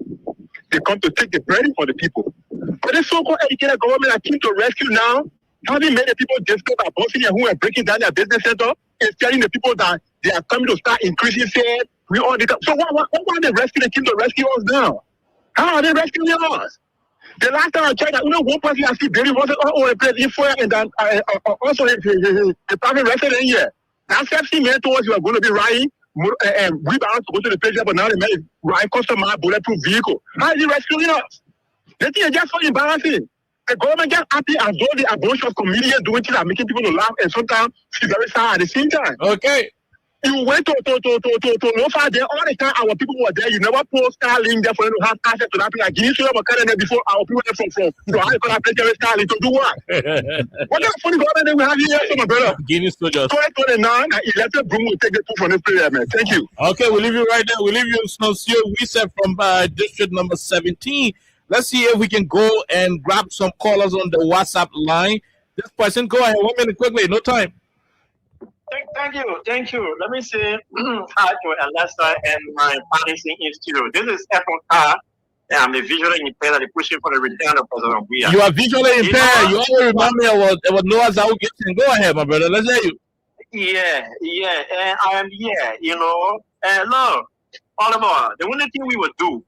They come to take the burden for the people. But this so-called educated government that came to rescue now, having made the people desperate by bossing and who are breaking down their business center and telling the people that they are coming to start increasing sales. So what are they rescuing? They came to rescue us now. How are they rescuing us? The last time I checked, one person I see building was a place in fire and then also a private resident here. Now 17 minutes towards you are going to be riding. We bound to go to the place, but now the man is riding customer bulletproof vehicle. How is he rescuing us? The thing is just so embarrassing. The government just happy as though the abortion comedians doing things that making people to laugh and sometimes feel very sad at the same time. Okay. You went to no far there all the time. Our people were there. You never post Starlink there for them to have access to that. Like you should have there before our people went from so how you gonna play Starlink to do what? What kind of funny government we have here, my brother? Guinness soldiers. 2029 and elected Broom will take the two from this player, man. Thank you. Okay, we'll leave you right there. We'll leave you Snowsio Reset from district number 17. Let's see if we can go and grab some callers on the WhatsApp line. This person, go ahead. 1 minute quickly. No time. Thank you. Let me say hi to Alessa and my parties in studio. This is F1R, and I'm the visually impaired and pushing for the return of President Buya. You are visually impaired. You always remind me of Noah's Ark. Go ahead, my brother. Let's hear you. Yeah, and I am here, and look, Oliver, the only thing we would do,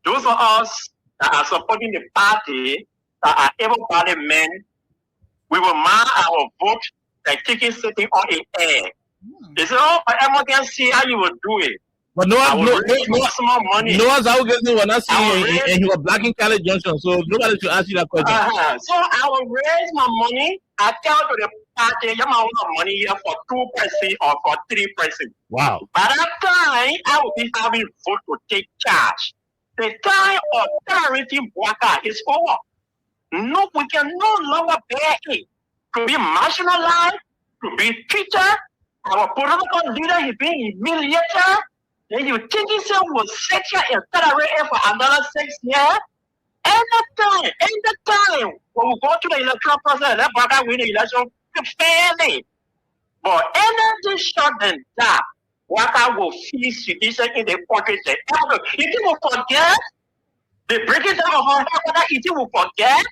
those of us that are supporting the party, that are able-bodied men, we will mark our vote like taking sitting on an air. They say, I can see how you will do it. But small money. Noah's Ark was not seeing and he was blocking Cali Junction, so nobody should ask you that question. So I will raise my money. I tell to the party, you have money here for 2% or for 3%. Wow. By that time, I will be having vote to take charge. The time of terrorism worker is over. No, we can no longer bear it. To be marginalized, to be treated, our political leader is being humiliated, and you think himself will sit here and tolerate it for another 6 years? Anytime, when we go to the electoral process, let Baka win the election fairly. But anything short than that, Waka will feel sedition in the country. If you will forget, the breaking down of our health, if you will forget,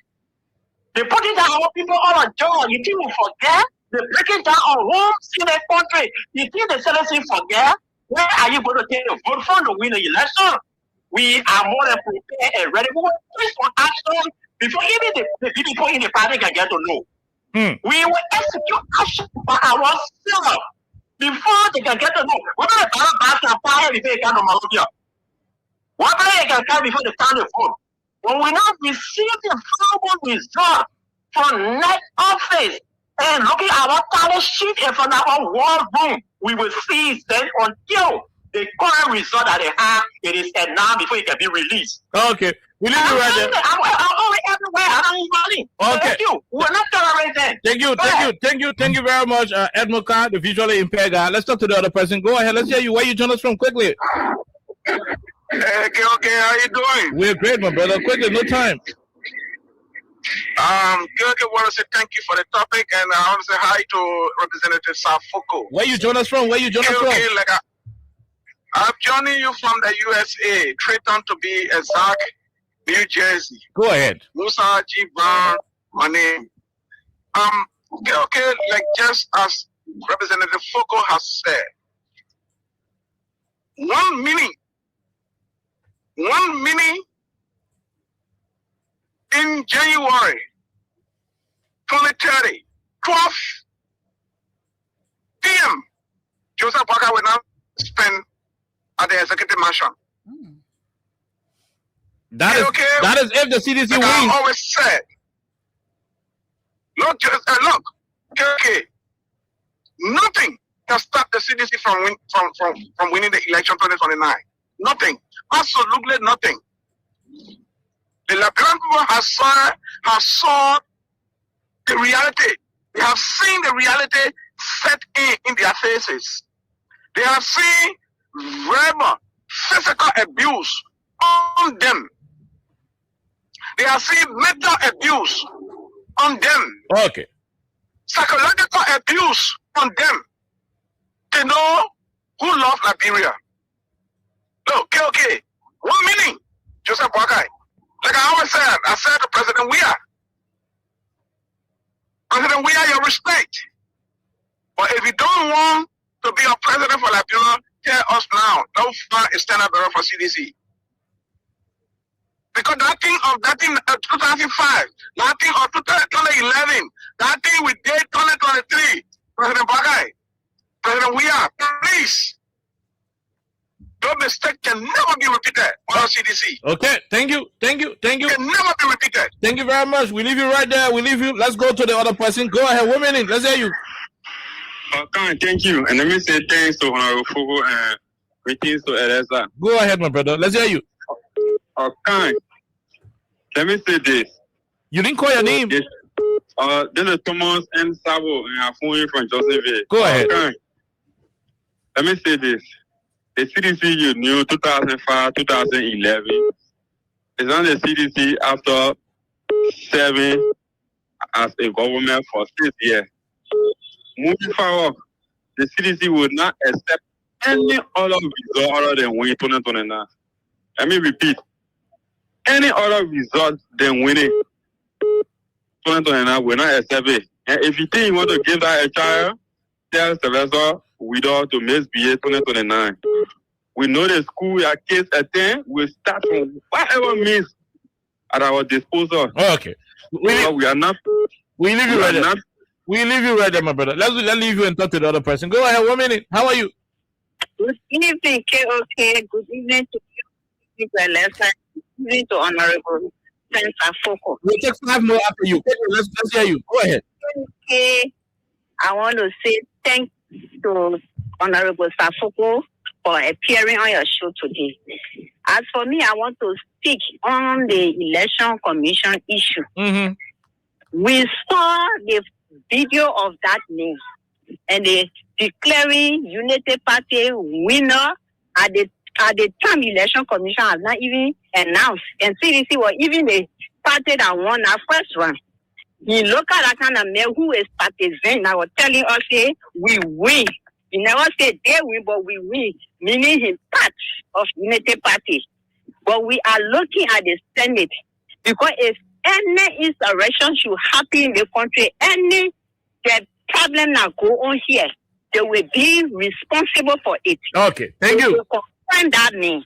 the putting down our people all on job, if you will forget, the breaking down of homes in the country, if you the citizens forget, where are you going to take the vote from to win the election? We are more than prepared and ready. We will push for action before even the people in the party can get to know. We will execute action by ourselves before they can get to know. What are the bars and fire before they can know? What are they can come before they can phone? When we not receive the formal result from net office and looking at our talent sheet in front of our war room, we will see then until the current result that they have, it is now before it can be released. Okay. We leave you right there. I'm only everywhere. I don't need money. Okay. Thank you. We're not tolerating. Thank you very much, Ed Moka, the visually impaired guy. Let's talk to the other person. Go ahead. Let's hear you. Where you join us from quickly? Okay, how you doing? We're great, my brother. Quickly, no time. Okay, want to say thank you for the topic, and I want to say hi to Representative Saah Foko. Where you join us from? Okay, like I'm joining you from the USA, Trenton to be exact, New Jersey. Go ahead. Musa G. Brown, my name. Okay, like just as Representative Foko has said, 1 minute in January 2030, 12 p.m., Joseph Parker will now spend at the executive mansion. That is if the CDC like wins. I always said, look, okay, nothing can stop the CDC from winning the election 2029. Nothing, absolutely nothing. The Liberian people have saw the reality. They have seen the reality set in their faces. They have seen verbal, physical abuse on them. They have seen mental abuse on them. Okay. Psychological abuse on them. They know who loves Liberia. Look, okay. 1 minute, Joseph Boakai. Like I always said, I said to President Weah, your respect. But if you don't want to be a president for Liberia, tell us now. Don't find a stand-up bearer for CDC. Because that thing 2005, that thing of 2011, that thing we did 2023, President Bagai, President Weah, please. Those mistakes can never be repeated on our CDC. Okay, thank you. Can never be repeated. Thank you very much. We leave you right there. We leave you. Let's go to the other person. Go ahead, women in. Let's hear you. Okay, thank you. And let me say thanks to Honorable Foko and greetings to Eleza. Go ahead, my brother. Let's hear you. Okay. Let me say this. You didn't call your name. This is Thomas and Sabo, and I'm phoning from Josephville. Go ahead. Okay. Let me say this. The CDC you knew 2005, 2011 is on the CDC after serving as a government for 6 years. Moving forward, the CDC would not accept any other result other than winning 2029. Let me repeat. Any other result than winning 2029 will not accept it. And if you think you want to give that a child, tell Sylvester without to misbehave 2029. We know the school your kids attend will start from whatever means at our disposal. Okay. We are not. We leave you right there. We leave you right there, my brother. Let's leave you and talk to the other person. Go ahead. 1 minute. How are you? Good evening, KOK. Good evening to you. Good evening to Honorable Saah Foko. We'll take 5 more after you. Let's hear you. Go ahead. Okay. I want to say thank you to Honorable Saah Foko for appearing on your show today. As for me, I want to speak on the election commission issue. Mm-hmm. We saw the video of that name and they declaring Unity Party winner at the time election commission has not even announced, and CDC was even the party that won our first round. He look at that kind of man who is partisan. I was telling us, say, we win. He never said they win, but we win, meaning he's part of Unity Party. But we are looking at the Senate, because if any insurrection should happen in the country, any the problem that go on here, they will be responsible for it. Okay, thank you. Confirm that name.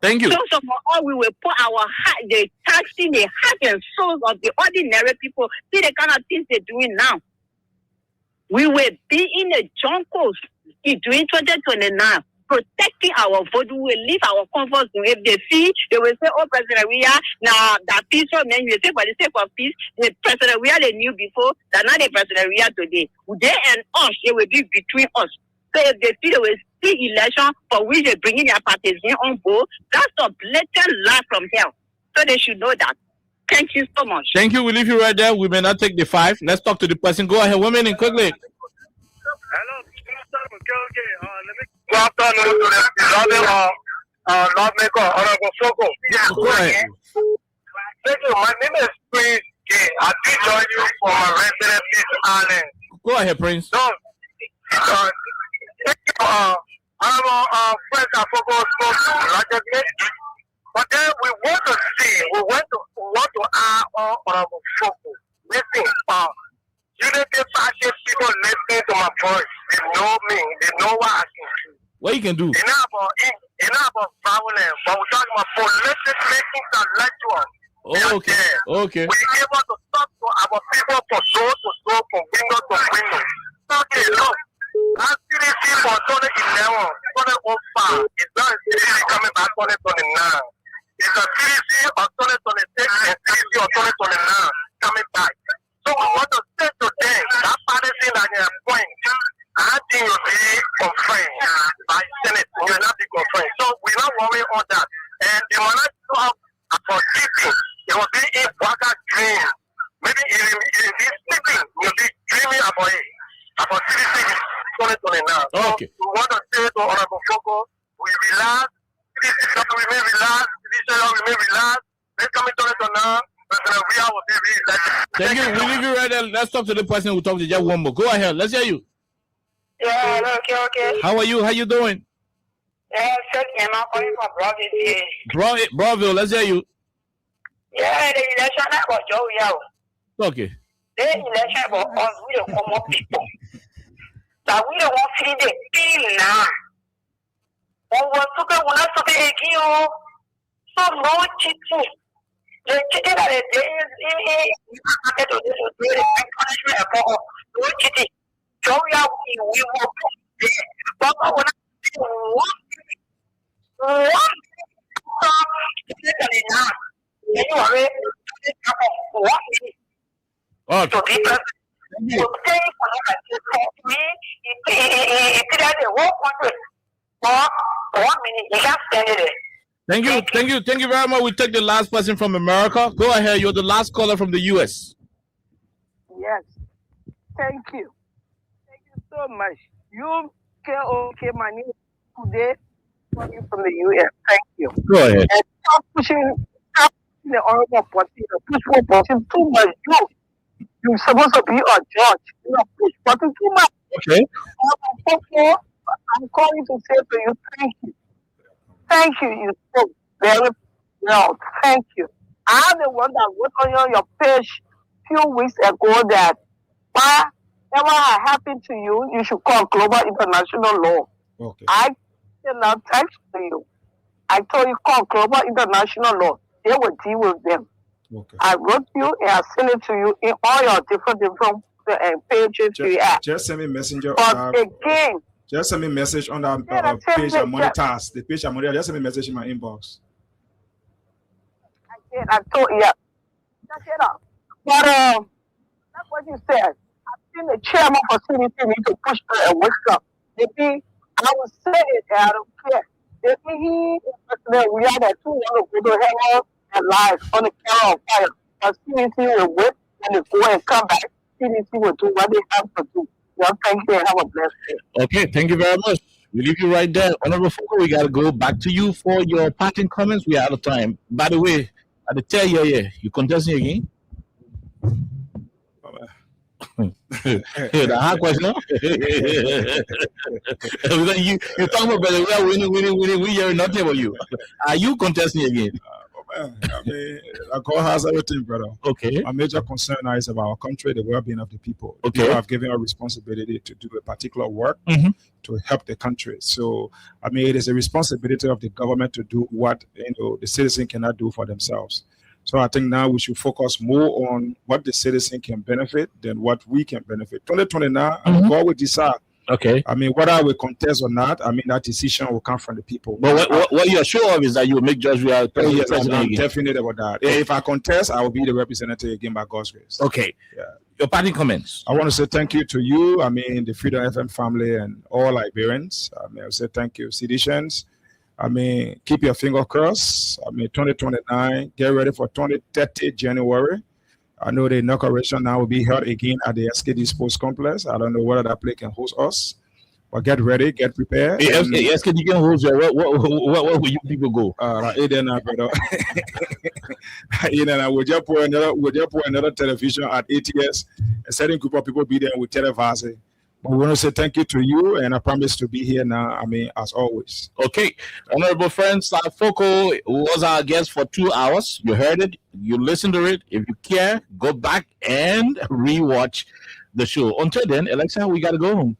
Thank you. So for all, we will put our heart, the taxing the heart and souls of the ordinary people. See the kind of things they're doing now. We will be in the juncos during 2029, protecting our vote. We will leave our comfort zone. If they see, they will say, "Oh, President, we are now that peaceful man." You say, for the sake of peace, the President we are they knew before, that not the President we are today. They and us, it will be between us. So if they see, they will see election for which they bring in their partisan on board. That's a blatant lie from hell. So they should know that. Thank you so much. Thank you. We leave you right there. We may not take the 5. Let's talk to the person. Go ahead, women, and quickly. Hello. Good afternoon to the lawmaker, Honorable Foko. Yeah, go ahead. Thank you. My name is Prince K. I did join you for my resident Peace Island. Go ahead, Prince. So, thank you, Honorable Prince Saah Foko spoke logically. But then we want to add on Honorable Foko. Listen, Unity Party people listening to my voice. They know me. They know what I can do. What you can do? It's not about violence, but we're talking about politically intellectual. Okay. Okay. We're able to talk to our people from door to door, from window to window. Okay, look. That CDC for 2011, 2005, it's not a CDC coming back 2029. It's a CDC of 2026 and CDC of 2029 coming back. So we want to say today, that policy that you have point, I think you'll be confirmed by Senate. You will not be confirmed. So we're not worried on that. And you will not show up for sleeping. It will be a Waka dream. Maybe it will be sleeping. You'll be dreaming about it. About CDC 2029. Okay. So we want to say to Honorable Foko, we relax. CDC remain relaxed. CDC remain relaxed. Let's come into it now. Thank you. We leave you right there. Let's talk to the person who talked to just one more. Go ahead. Let's hear you. Yeah, okay. How are you? How you doing? Yeah, I'm calling from Brownsville. Brownsville, let's hear you. Yeah, the election about Joe. Okay. The election about us, we don't come up people. That we don't want to see the thing now. We want to be again. So no cheating. The cheating that they is punishment for no cheating. So we will but I want to see what Thank you very much. We take the last person from America. Go ahead. You're the last caller from the U.S. Yes. Thank you. Thank you so much. You okay, my name today from the U.S. Thank you. Go ahead. And stop pushing the honorable party, push one person too much. You're supposed to be a judge. You are push button too much. Okay. I'm calling to say to you, thank you. Thank you. You spoke very well. Thank you. I'm the one that wrote on your page a few weeks ago that whatever happened to you, you should call global international law. Okay. I sent out text to you. I told you call global international law. They will deal with them. Okay. I wrote you and I sent it to you in all your different pages you have. Just send me a messenger. But again, just send me a message on that page I monetize. The page I monetize. Just send me a message in my inbox. I told you. But that's what you said. I've seen the chairman for CDC need to push her and wake up. Maybe I will say it and I don't care. Maybe he we are the two want to go to hell and live on the camera of fire. But CDC will wait and they go and come back. CDC will do what they have to do. Well, thank you and have a blessed day. Okay, thank you very much. We leave you right there. Honorable Foko, we got to go back to you for your parting comments. We are out of time. By the way, at the tell you contesting again? The hard question. You talking about we are winning. We hear nothing about you. Are you contesting again? I mean, God has everything, brother. Okay. My major concern now is about our country, the well-being of the people. Okay. People have given a responsibility to do a particular work to help the country. So, I mean, it is a responsibility of the government to do what the citizen cannot do for themselves. So I think now we should focus more on what the citizen can benefit than what we can benefit. 2029, God will decide. Okay. I mean, whether we contest or not, I mean, that decision will come from the people. But what you're sure of is that you will make George Weah yes, president I'm again. definite about that. If I contest, I will be the representative again by God's grace. Okay. Yeah. Your party comments. I want to say thank you to you, I mean, the Freedom FM family and all Liberians. I mean, I say thank you, citizens. I mean, keep your finger crossed. I mean, 2029, get ready for 2030 January. I know the inauguration now will be held again at the SKD Sports Complex. I don't know whether that place can host us, but get ready, get prepared. SKD can host you. Where will you people go? Then, brother. We'll just put another television at ATS. A certain group of people be there with televising. But we want to say thank you to you, and I promise to be here now, I mean, as always. Okay. Honorable friend, Saah Foko was our guest for 2 hours. You heard it. You listened to it. If you care, go back and rewatch the show. Until then, Alexa, we got to go home.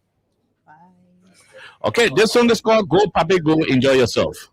Bye. Okay, this song is called Go Papi Go. Enjoy yourself.